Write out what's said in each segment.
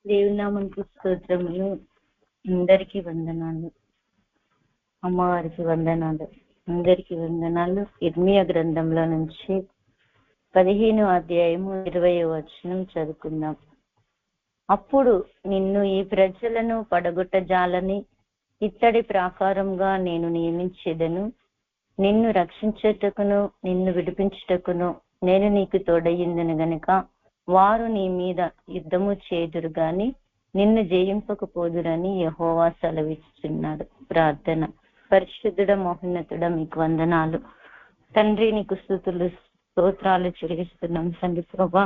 దేవుని నామమునకు స్తోత్రములు. అందరికీ వందనాలు. అమ్మవారికి వందనాలు. అందరికీ వందనాలు. ఇర్మియా గ్రంథంలో నుంచి 15వ అధ్యాయము 20వ వచనం చదువుకుందాం. అప్పుడు నిన్ను ఈ ప్రజలను పడగొట్టజాలని ఇత్తడి ప్రాకారంగా నేను నియమించేదను. నిన్ను రక్షించుటకును నిన్ను విడిపించుటకును నేను నీకు తోడయ్యుందును గనుక వారు నీ మీద యుద్ధము చేదురు గాని నిన్ను జయింపకపోదురని యెహోవా సెలవిస్తున్నాడు. ప్రార్థన. పరిశుద్ధుడ మోహన్నతుడ మీకు వందనాలు తండ్రి, నీకు స్తుతులు స్తోత్రాలు చెల్లిస్తున్నాం తండ్రి. ప్రభా,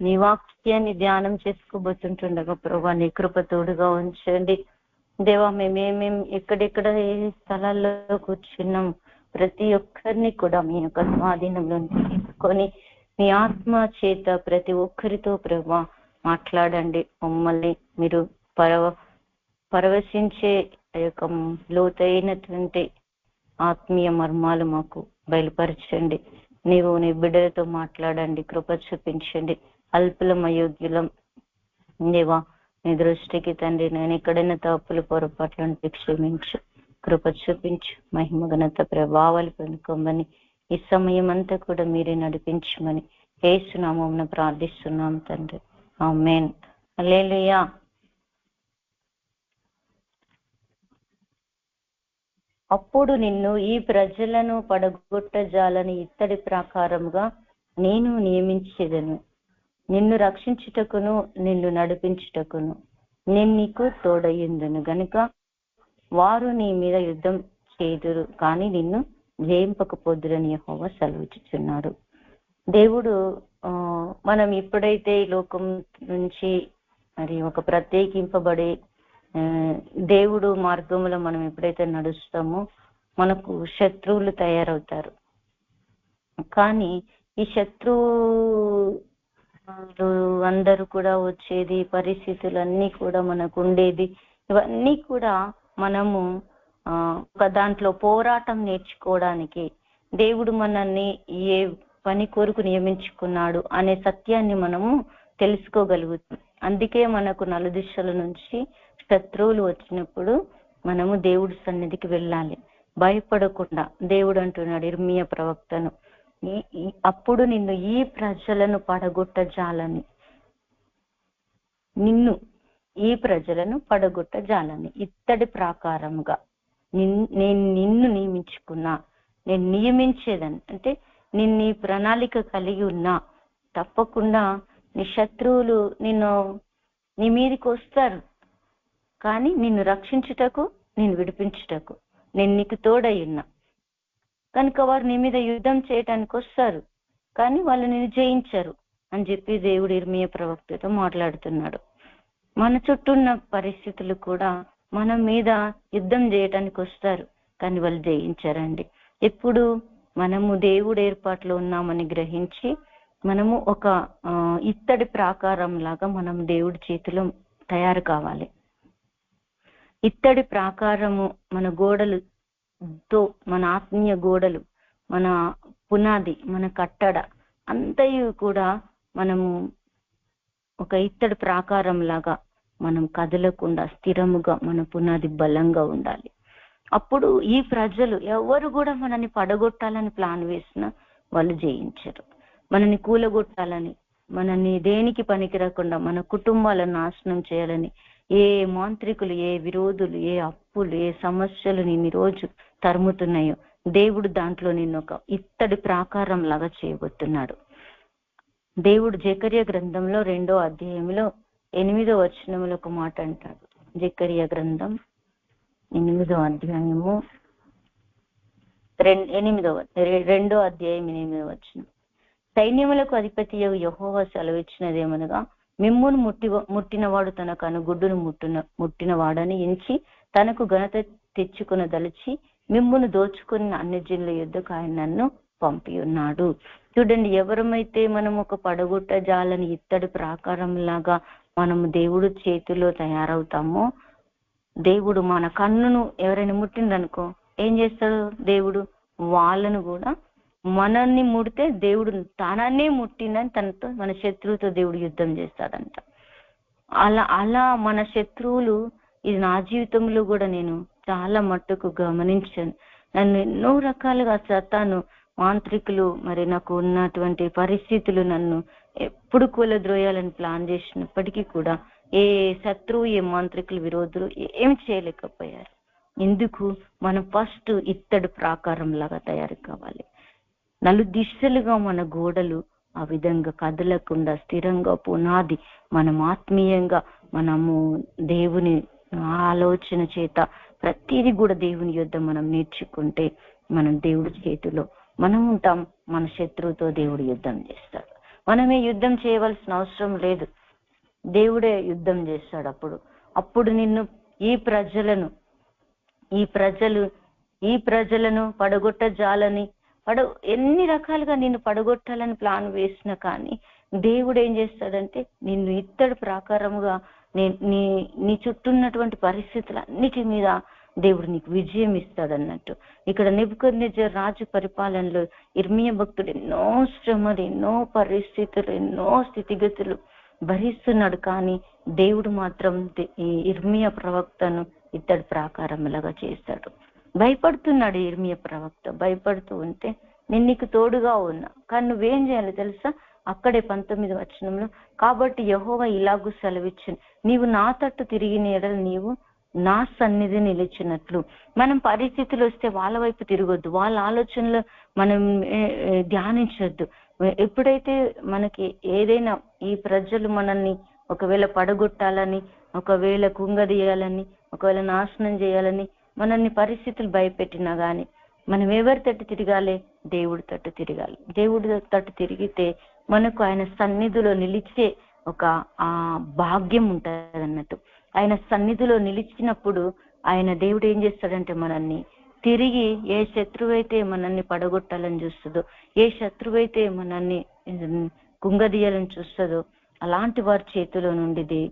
నీ వాక్యాన్ని ధ్యానం చేసుకోబోతుంటుండగా ప్రభా నీ కృప తోడుగా ఉంచండి దేవా. మేమేమేం ఎక్కడెక్కడ ఏ స్థలాల్లో కూర్చున్నాం ప్రతి ఒక్కరిని కూడా మీ యొక్క స్వాధీనంలో తీసుకొని మీ ఆత్మ చేత ప్రతి ఒక్కరితో ప్రభా మాట్లాడండి. మమ్మల్ని మీరు పరవశించే యొక్క లోతైనటువంటి ఆత్మీయ మర్మాలు మాకు బయలుపరచండి. నీవు నీ బిడ్డలతో మాట్లాడండి, కృప చూపించండి. అల్పులం అయోగ్యులం దేవా, నీ దృష్టికి తండ్రి నేను ఎక్కడైనా తప్పులు పొరపాట్లను క్షమించు, కృప చూపించు. మహిమ ఘనత ప్రభావాలు పొందుకోమని ఈ సమయం అంతా కూడా మీరే నడిపించమని యేసు నామమున ప్రార్థిస్తున్నాం తండ్రి. ఆమేన్. హల్లెలూయా. అప్పుడు నిన్ను ఈ ప్రజలను పడగొట్టజాలని ఇత్తడి ప్రాకారముగా నేను నియమించేదను. నిన్ను రక్షించుటకును నిన్ను నడిపించుటకును నేను నీకు తోడయ్యుందును గనుక వారు నీ మీద యుద్ధం చేదురు కానీ నిన్ను జయింపకపోదురని యెహోవా సెలవిచ్చుచున్నాడు. దేవుడు మనం ఎప్పుడైతే ఈ లోకం నుంచి మరి ఒక ప్రత్యేకింపబడి దేవుడు మార్గంలో మనం ఎప్పుడైతే నడుస్తామో మనకు శత్రువులు తయారవుతారు. కానీ ఈ శత్రువులు అందరూ కూడా వచ్చేది, పరిస్థితులన్నీ కూడా మనకు ఉండేది, ఇవన్నీ కూడా మనము ఒక దాంట్లో పోరాటం నేర్చుకోవడానికి దేవుడు మనల్ని ఏ పని కొరకు నియమించుకున్నాడు అనే సత్యాన్ని మనము తెలుసుకోగలుగుతాం. అందుకే మనకు నలుదిశల నుంచి శత్రువులు వచ్చినప్పుడు మనము దేవుడి సన్నిధికి వెళ్ళాలి భయపడకుండా. దేవుడు అంటున్నాడు ఇర్మియా ప్రవక్తను, అప్పుడు నిన్ను ఈ ప్రజలను పడగొట్టజాలని, నిన్ను ఈ ప్రజలను పడగొట్టజాలని ఇత్తడి ప్రాకారముగా నేను నిన్ను నియమించుకున్నా. నేను నియమించేదని అంటే నిన్ను ప్రణాళిక కలిగి ఉన్నా. తప్పకుండా నీ శత్రువులు నీ మీదకి వస్తారు, కానీ నిన్ను రక్షించుటకు నిన్ను విడిపించుటకు నేను నీకు తోడై ఉన్నా కనుక వారు నీ మీద యుద్ధం చేయటానికి వస్తారు, కానీ వాళ్ళు నిన్ను జయించరు అని చెప్పి దేవుడు ఇర్మియా ప్రవక్తతో మాట్లాడుతున్నాడు. మన చుట్టూ ఉన్న పరిస్థితులు కూడా మన మీద యుద్ధం చేయటానికి వస్తారు, కానీ వాళ్ళు జయించరండి. ఎప్పుడు మనము దేవుడు ఏర్పాట్లో ఉన్నామని గ్రహించి మనము ఒక ఇత్తడి ప్రాకారం లాగా మనం దేవుడి చేతిలో తయారు కావాలి. ఇత్తడి ప్రాకారము మన గోడలుతో, మన ఆత్మీయ గోడలు, మన పునాది, మన కట్టడ అంతయు కూడా మనము ఒక ఇత్తడి ప్రాకారం లాగా మనం కదలకుండా స్థిరముగా మన పునాది బలంగా ఉండాలి. అప్పుడు ఈ ప్రజలు ఎవరు కూడా మనని పడగొట్టాలని ప్లాన్ వేసినా వాళ్ళు జయించరు. మనని కూలగొట్టాలని, మనని దేనికి పనికి రాకుండా మన కుటుంబాలను నాశనం చేయాలని ఏ మాంత్రికులు, ఏ విరోధులు, ఏ అప్పులు, ఏ సమస్యలు నిన్ను రోజు తరుముతున్నాయో దేవుడు దాంట్లో నిన్ను ఒక ఇత్తడి ప్రాకారం లాగా చేయబోతున్నాడు. దేవుడు జకర్యా గ్రంథంలో 2వ అధ్యాయంలో 8వ వచనంలో ఒక మాట అంటాడు. జకర్యా గ్రంథం 8వ అధ్యాయము 2వ అధ్యాయం 8వ వచనం. సైన్యములకు అధిపతి యెహోవా సెలవిచ్చినదేమనగా, మిమ్మును ముట్టినవాడు తనకు అనుగుడ్డును ముట్టిన వాడని ఎంచి తనకు ఘనత తెచ్చుకుని దలిచి మిమ్మును దోచుకున్న అన్ని జిల్ల యుద్ధకు ఆయన నన్ను పంపి ఉన్నాడు. చూడండి, ఎవరమైతే మనం ఒక పడగొట్ట జాలని ఇత్తడి ప్రాకారం లాగా మనము దేవుడు చేతిలో తయారవుతామో, దేవుడు మన కన్నును ఎవరైనా ముట్టిందనుకో ఏం చేస్తాడు దేవుడు? వాళ్ళను కూడా మనల్ని ముడితే దేవుడు తననే ముట్టిందని తనతో, మన శత్రువుతో దేవుడు యుద్ధం చేస్తాడంట. అలా అలా మన శత్రువులు, ఇది నా జీవితంలో కూడా నేను చాలా మట్టుకు గమనించాను. నన్ను ఎన్నో రకాలుగా సతాను, మాంత్రికులు, మరి నాకు ఉన్నటువంటి పరిస్థితులు నన్ను ఎప్పుడు కూలద్రోయాలని ప్లాన్ చేసినప్పటికీ కూడా ఏ శత్రువు, ఏ మాంత్రికులు, విరోధులు ఏం చేయలేకపోయారు. ఎందుకు? మనం ఫస్ట్ ఇత్తడి ప్రాకారం లాగా తయారు కావాలి. నలుదిశలుగా మన గోడలు ఆ విధంగా కదలకుండా స్థిరంగా పునాది, మనం ఆత్మీయంగా మనము దేవుని ఆలోచన చేత ప్రతిదీ కూడా దేవుని యుద్ధ మనం నేర్చుకుంటే మనం దేవుడి చేతిలో మనం ఉంటాం. మన శత్రువుతో దేవుడు యుద్ధం చేస్తాడు. మనమే యుద్ధం చేయవలసిన అవసరం లేదు, దేవుడే యుద్ధం చేస్తాడు. అప్పుడు నిన్ను ఈ ప్రజలను పడగొట్టజాలని ఎన్ని రకాలుగా నిన్ను పడగొట్టాలని ప్లాన్ వేసినా కానీ దేవుడు ఏం చేస్తాడంటే నిన్ను ఇత్తడి ప్రాకారముగా నీ చుట్టూ ఉన్నటువంటి పరిస్థితులన్నిటి మీద దేవుడు నీకు విజయం ఇస్తాడన్నట్టు. ఇక్కడ నెబుకద్నెజర్ రాజు పరిపాలనలో ఇర్మియా భక్తుడు ఎన్నో శ్రమలు, ఎన్నో పరిస్థితులు, ఎన్నో స్థితిగతులు భరిస్తున్నాడు. కానీ దేవుడు మాత్రం ఈ ఇర్మియా ప్రవక్తను ఇత్తడి ప్రాకారంలాగా చేస్తాడు. భయపడుతున్నాడు ఇర్మియా ప్రవక్త. భయపడుతూ ఉంటే నేను నీకు తోడుగా ఉన్నా, కానీ నువ్వేం చేయాలి తెలుసా? అక్కడే 19వ వచనంలో, కాబట్టి యెహోవా ఇలాగూ సెలవిచ్చును, నీవు నా తట్టు తిరిగిన యెడల నీవు నా సన్నిధి నిలిచినట్లు. మనం పరిస్థితులు వస్తే వాళ్ళ వైపు తిరగొద్దు, వాళ్ళ ఆలోచనలు మనం ధ్యానించొద్దు. ఎప్పుడైతే మనకి ఏదైనా ఈ ప్రజలు మనల్ని ఒకవేళ పడగొట్టాలని, ఒకవేళ కుంగదీయాలని, ఒకవేళ నాశనం చేయాలని మనల్ని పరిస్థితులు భయపెట్టినా గాని మనం ఎవరి తట్టు తిరగాలి? దేవుడి తట్టు తిరగాలి. దేవుడి తట్టు తిరిగితే మనకు ఆయన సన్నిధిలో నిలిచే ఒక భాగ్యం ఉంటుంది అన్నట్టు. ఆయన సన్నిధిలో నిలిచినప్పుడు ఆయన దేవుడు ఏం చేస్తాడంటే మనల్ని తిరిగి ఏ శత్రువైతే మనల్ని పడగొట్టాలని చూస్తుందో, ఏ శత్రువైతే మనల్ని కుంగదీయాలని చూస్తుందో అలాంటి వారి చేతిలో నుండి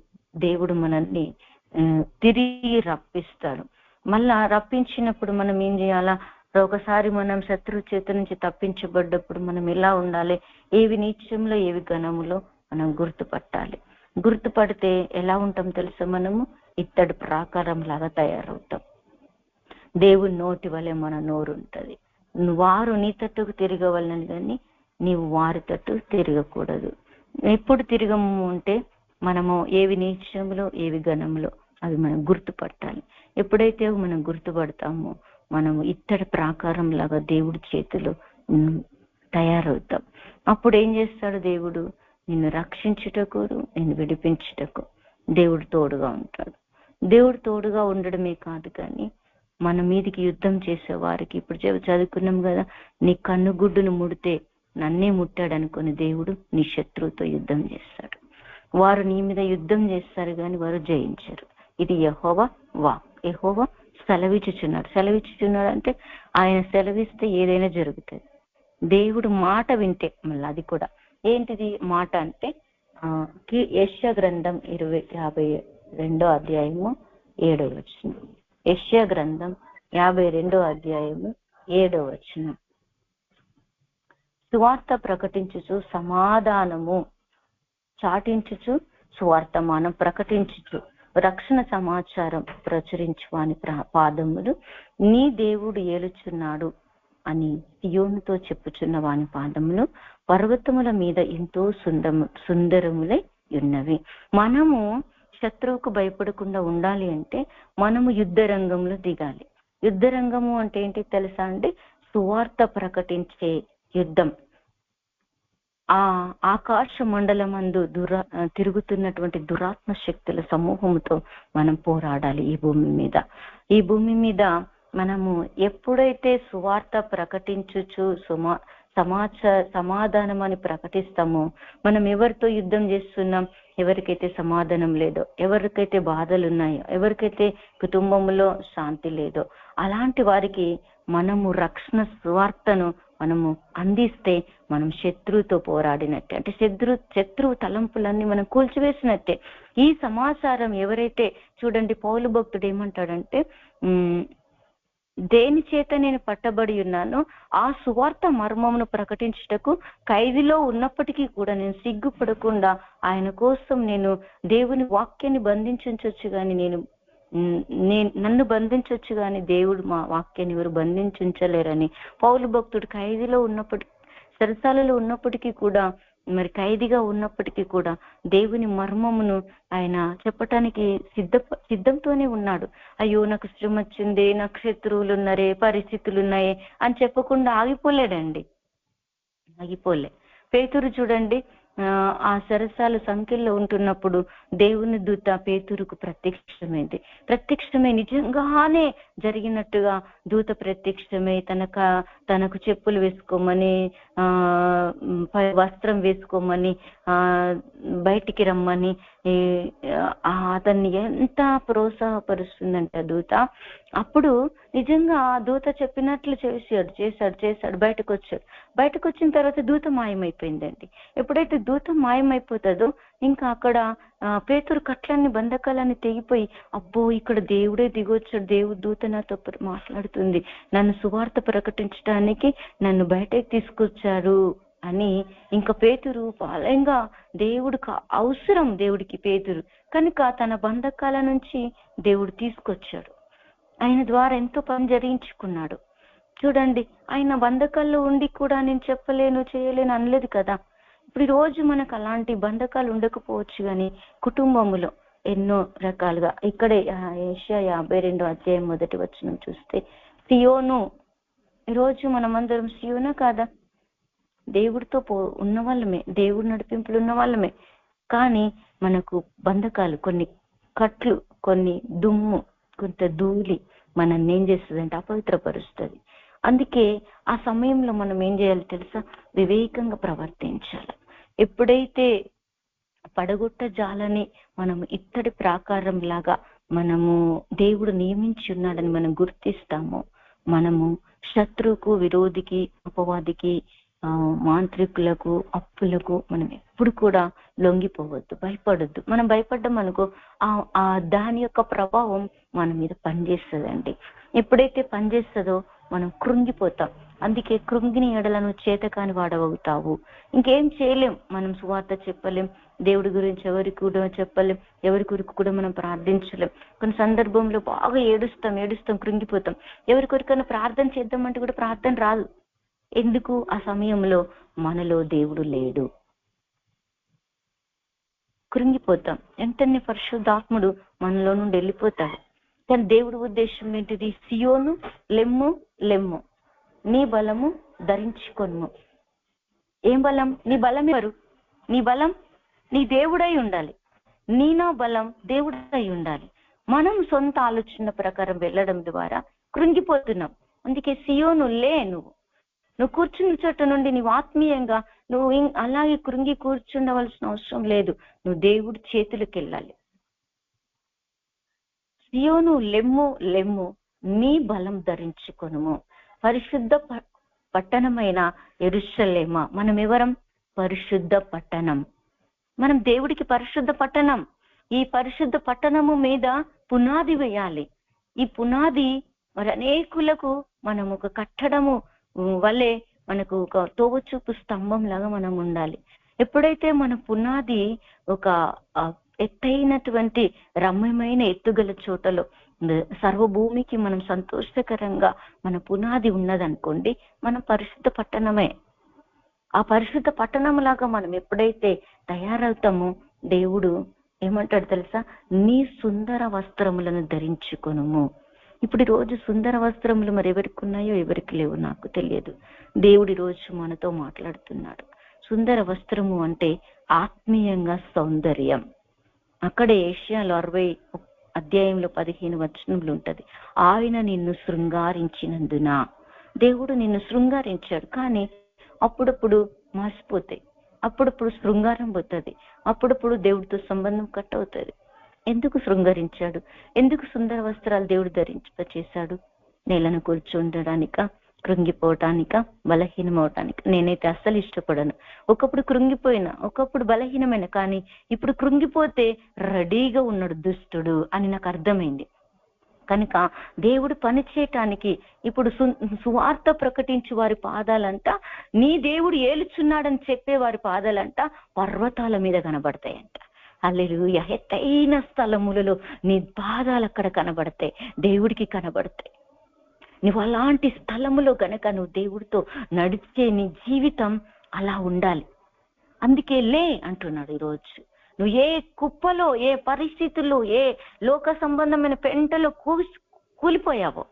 దేవుడు మనల్ని తిరిగి రప్పిస్తాడు. మళ్ళా రప్పించినప్పుడు మనం ఏం చేయాలా? ఒకసారి మనం శత్రువు చేతి నుంచి తప్పించబడ్డప్పుడు మనం ఎలా ఉండాలి? ఏవి నీచంలో ఏవి ఘనములో మనం గుర్తుపట్టాలి. గుర్తుపడితే ఎలా ఉంటాం తెలుసా? మనము ఇత్తడి ప్రాకారం లాగా తయారవుతాం. దేవుని నోటి వలె మన నోరు ఉంటది. వారు నీ తట్టుకు తిరగవలని కానీ నీవు వారి తట్టు తిరగకూడదు. ఎప్పుడు తిరగము అంటే మనము ఏవి నీచంలో ఏవి ఘనంలో అవి మనం గుర్తుపట్టాలి. ఎప్పుడైతే మనం గుర్తుపడతామో మనము ఇత్తడి ప్రాకారం లాగా దేవుడి చేతిలో తయారవుతాం. అప్పుడు ఏం చేస్తాడు దేవుడు? నిన్ను రక్షించుటకు, నిన్ను విడిపించుటకు దేవుడు తోడుగా ఉంటాడు. దేవుడు తోడుగా ఉండడమే కాదు కానీ మన మీదికి యుద్ధం చేసే వారికి, ఇప్పుడు చదువుకున్నాం కదా, నీ కన్నుగుడ్డును ముడితే నన్నే ముట్టాడు అనుకుని దేవుడు నీ శత్రువుతో యుద్ధం చేస్తాడు. వారు నీ మీద యుద్ధం చేస్తారు కానీ వారు జయించరు. ఇది యెహోవా వాక్. యెహోవా సెలవిచ్చుచున్నాడు అంటే ఆయన సెలవిస్తే ఏదైనా జరుగుతుంది. దేవుడు మాట వింటే మళ్ళీ అది కూడా ఏంటిది మాట అంటే యెషయా గ్రంథం 52వ అధ్యాయము 7వ వచనం. యెషయా గ్రంథం 52వ అధ్యాయము 7వ వచనం. సువార్త ప్రకటించుచు సమాధానము చాటించుచు, సువార్తమానం ప్రకటించుచు, రక్షణ సమాచారం ప్రచురించు వాని పాదములు నీ దేవుడు ఏలుచున్నాడు అని సియోనుతో చెప్పుచున్న వాని పాదములు పర్వతముల మీద ఎంతో సుందరములై ఉన్నవి. మనము శత్రువుకు భయపడకుండా ఉండాలి అంటే మనము యుద్ధ రంగంలో దిగాలి. యుద్ధ రంగము అంటే ఏంటి తెలుసా అండి? సువార్త ప్రకటించే యుద్ధం. ఆకాశ మండలమందు తిరుగుతున్నటువంటి దురాత్మ శక్తుల సమూహంతో మనం పోరాడాలి. ఈ భూమి మీద మనము ఎప్పుడైతే సువార్త ప్రకటించుచు సమాధానం అని ప్రకటిస్తామో, మనం ఎవరితో యుద్ధం చేస్తున్నాం? ఎవరికైతే సమాధానం లేదో, ఎవరికైతే బాధలు ఉన్నాయో, ఎవరికైతే కుటుంబంలో శాంతి లేదో అలాంటి వారికి మనము రక్షణ సువార్తను మనము అందిస్తే మనం శత్రువుతో పోరాడినట్టే. అంటే శత్రువు తలంపులన్నీ మనం కూల్చివేసినట్టే. ఈ సమాచారం ఎవరైతే, చూడండి పౌలు భక్తుడు ఏమంటాడంటే, దేని చేత నేను పట్టబడి ఉన్నానో ఆ సువార్త మర్మమును ప్రకటించుటకు ఖైదీలో ఉన్నప్పటికీ కూడా నేను సిగ్గుపడకుండా ఆయన కోసం నేను దేవుని వాక్యాన్ని బంధించవచ్చు కానీ నన్ను బంధించవచ్చు కానీ దేవుడు మా వాక్యాన్ని ఎవరు బంధించలేరని పౌలు భక్తుడు ఖైదీలో ఉన్నప్పటికీ, చెరసాలలో ఉన్నప్పటికీ కూడా, మరి ఖైదీగా ఉన్నప్పటికీ కూడా దేవుని మర్మమును ఆయన చెప్పటానికి సిద్ధంతోనే ఉన్నాడు. అయ్యో నాకు శ్రమ వచ్చింది, నాకు శత్రువులు ఉన్నారే, పరిస్థితులు ఉన్నాయే అని చెప్పకుండా ఆగిపోలేడండి. పేతురు చూడండి, ఆ సరసాల సంఖ్యలో ఉంటున్నప్పుడు దేవుని దూత పేతురుకు ప్రత్యక్షమై నిజంగానే జరిగినట్టుగా దూత ప్రత్యక్షమై తనకు చెప్పులు వేసుకోమని, వస్త్రం వేసుకోమని, బయటికి రమ్మని అతన్ని ఎంత ప్రోత్సాహపరుస్తుందంట దూత. అప్పుడు నిజంగా ఆ దూత చెప్పినట్లు చేశాడు. బయటకు వచ్చిన తర్వాత దూత మాయమైపోయిందండి. ఎప్పుడైతే దూత మాయమైపోతుందో ఇంకా అక్కడ పేతురు కట్లన్నీ, బంధకాలన్నీ తెగిపోయి, అబ్బో ఇక్కడ దేవుడే దిగొచ్చాడు, దేవుడు దూత నాతో మాట్లాడుతుంది, నన్ను సువార్త ప్రకటించడానికి నన్ను బయటకు తీసుకొచ్చారు అని ఇంకా పేతురు బలంగా దేవుడికి అవసరం, దేవుడికి పేతురు కనుక తన బంధకాల నుంచి దేవుడు తీసుకొచ్చాడు. ఆయన ద్వారా ఎంతో పని జరిగించుకున్నాడు. చూడండి, ఆయన బంధకాల్లో ఉండి కూడా నేను చెప్పలేను, చేయలేను అనలేదు కదా. ఇప్పుడు ఈ రోజు మనకు అలాంటి బంధకాలు ఉండకపోవచ్చు కానీ కుటుంబములో ఎన్నో రకాలుగా, ఇక్కడే యెషయా 52 మొదటి వచనం చూస్తే, సియోను, ఈరోజు మనమందరం సియోనా కాదా? దేవుడితో ఉన్న వాళ్ళమే, దేవుడి నడిపింపులు ఉన్న వాళ్ళమే. కానీ మనకు బంధకాలు, కొన్ని కట్లు, కొన్ని దుమ్ము, కొంత ధూళి మనల్ని ఏం చేస్తుంది అంటే అపవిత్రపరుస్తుంది. అందుకే ఆ సమయంలో మనం ఏం చేయాలి తెలుసా? వివేకంగా ప్రవర్తించాలి. ఎప్పుడైతే పడగొట్ట జాలని మనము ఇత్తడి ప్రాకారం లాగా మనము దేవుడు నియమించి ఉన్నాడని మనం గుర్తిస్తామో, మనము శత్రువుకు, విరోధికి, అపవాదికి, మాంత్రికులకు, అప్పులకు మనం ఎప్పుడు కూడా లొంగిపోవద్దు, భయపడొద్దు. మనం భయపడ్డాం అనుకో ఆ దాని యొక్క ప్రభావం మన మీద పనిచేస్తుందండి. ఎప్పుడైతే పనిచేస్తుందో మనం కృంగిపోతాం. అందుకే కృంగిని ఎడలను చేతకాని వాడవుతావు. ఇంకేం చేయలేం, మనం సువార్త చెప్పలేం, దేవుడి గురించి ఎవరికి కూడా చెప్పలేం, ఎవరి కొరకు కూడా మనం ప్రార్థించలేం. కొన్ని సందర్భంలో బాగా ఏడుస్తాం, కృంగిపోతాం. ఎవరి కొరికైనా ప్రార్థన చేద్దామంటే కూడా ప్రార్థన రాదు. ఎందుకు? ఆ సమయంలో మనలో దేవుడు లేడు, కృంగిపోతాం. వెంటనే పరిశుద్ధాత్ముడు మనలో నుండి వెళ్ళిపోతాడు. కానీ దేవుడి ఉద్దేశం ఏంటిది? సియోను, లెమ్ము, నీ బలము ధరించుకొను. ఏం బలం? నీ బలం ఎవరు? నీ బలం నీ దేవుడై ఉండాలి. నా బలం దేవుడై ఉండాలి. మనం సొంత ఆలోచన ప్రకారం వెళ్ళడం ద్వారా కృంగిపోతున్నాం. అందుకే సియోను లే, నువ్వు కూర్చున్న చోట నుండి నీవు ఆత్మీయంగా నువ్వు అలాగే కృంగి కూర్చుండవలసిన అవసరం లేదు. నువ్వు దేవుడి చేతులకు వెళ్ళాలి. సియోను లెమ్ము, నీ బలం ధరించుకొనుము. పరిశుద్ధ పట్టణమైన యెరూషలేమా, మనం ఎవరం? పరిశుద్ధ పట్టణం. మనం దేవుడికి పరిశుద్ధ పట్టణం. ఈ పరిశుద్ధ పట్టణము మీద పునాది వేయాలి. ఈ పునాది మరి అనేకులకు మనం ఒక కట్టడము వల్లే మనకు ఒక తోవచూపు స్తంభం లాగా మనం ఉండాలి. ఎప్పుడైతే మన పునాది ఒక ఎత్తైనటువంటి రమ్యమైన ఎత్తుగల చోటలో సర్వభూమికి మనం సంతోషకరంగా మన పునాది ఉన్నదనుకోండి, మనం పరిశుద్ధ పట్టణమే. ఆ పరిశుద్ధ పట్టణం లాగా మనం ఎప్పుడైతే తయారవుతామో దేవుడు ఏమంటాడు తెలుసా? నీ సుందర వస్త్రములను ధరించుకొనుము. ఇప్పుడు ఈ రోజు సుందర వస్త్రములు మరి ఎవరికి ఉన్నాయో ఎవరికి లేవు నాకు తెలియదు. దేవుడి రోజు మనతో మాట్లాడుతున్నాడు. సుందర వస్త్రము అంటే ఆత్మీయంగా సౌందర్యం. అక్కడే యెషయాలో 60:15 వచనంలో ఉంటది, ఆయన నిన్ను శృంగారించినందున. దేవుడు నిన్ను శృంగారించాడు. కానీ అప్పుడప్పుడు మాసిపోతాయి, అప్పుడప్పుడు శృంగారం పోతుంది, అప్పుడప్పుడు దేవుడితో సంబంధం కట్ అవుతుంది. ఎందుకు శృంగరించాడు? ఎందుకు సుందర వస్త్రాలు దేవుడు ధరింపచేశాడు? నేలను కూర్చుండడానిక, కృంగిపోవటానిక, బలహీనమవటానిక? నేనైతే అస్సలు ఇష్టపడను. ఒకప్పుడు కృంగిపోయినా, ఒకప్పుడు బలహీనమైన, కానీ ఇప్పుడు కృంగిపోతే రెడీగా ఉన్నాడు దుష్టుడు అని నాకు అర్థమైంది. కనుక దేవుడు పని చేయటానికి ఇప్పుడు సువార్త ప్రకటించు వారి పాదాలంట, నీ దేవుడు ఏలుచున్నాడని చెప్పే వారి పాదాలంట పర్వతాల మీద కనబడతాయంట. హల్లెలూయా. ఎత్తైన స్థలములలో నీ పాదాలు అక్కడ కనబడతాయి, దేవుడికి కనబడతాయి. నువ్వు అలాంటి స్థలములో గనక నువ్వు దేవుడితో నడిచే నీ జీవితం అలా ఉండాలి. అందుకే లే అంటున్నాడు ఈరోజు. నువ్వు ఏ కుప్పలో, ఏ పరిస్థితుల్లో, ఏ లోక సంబంధమైన పెంటలో కూలిపోయావో,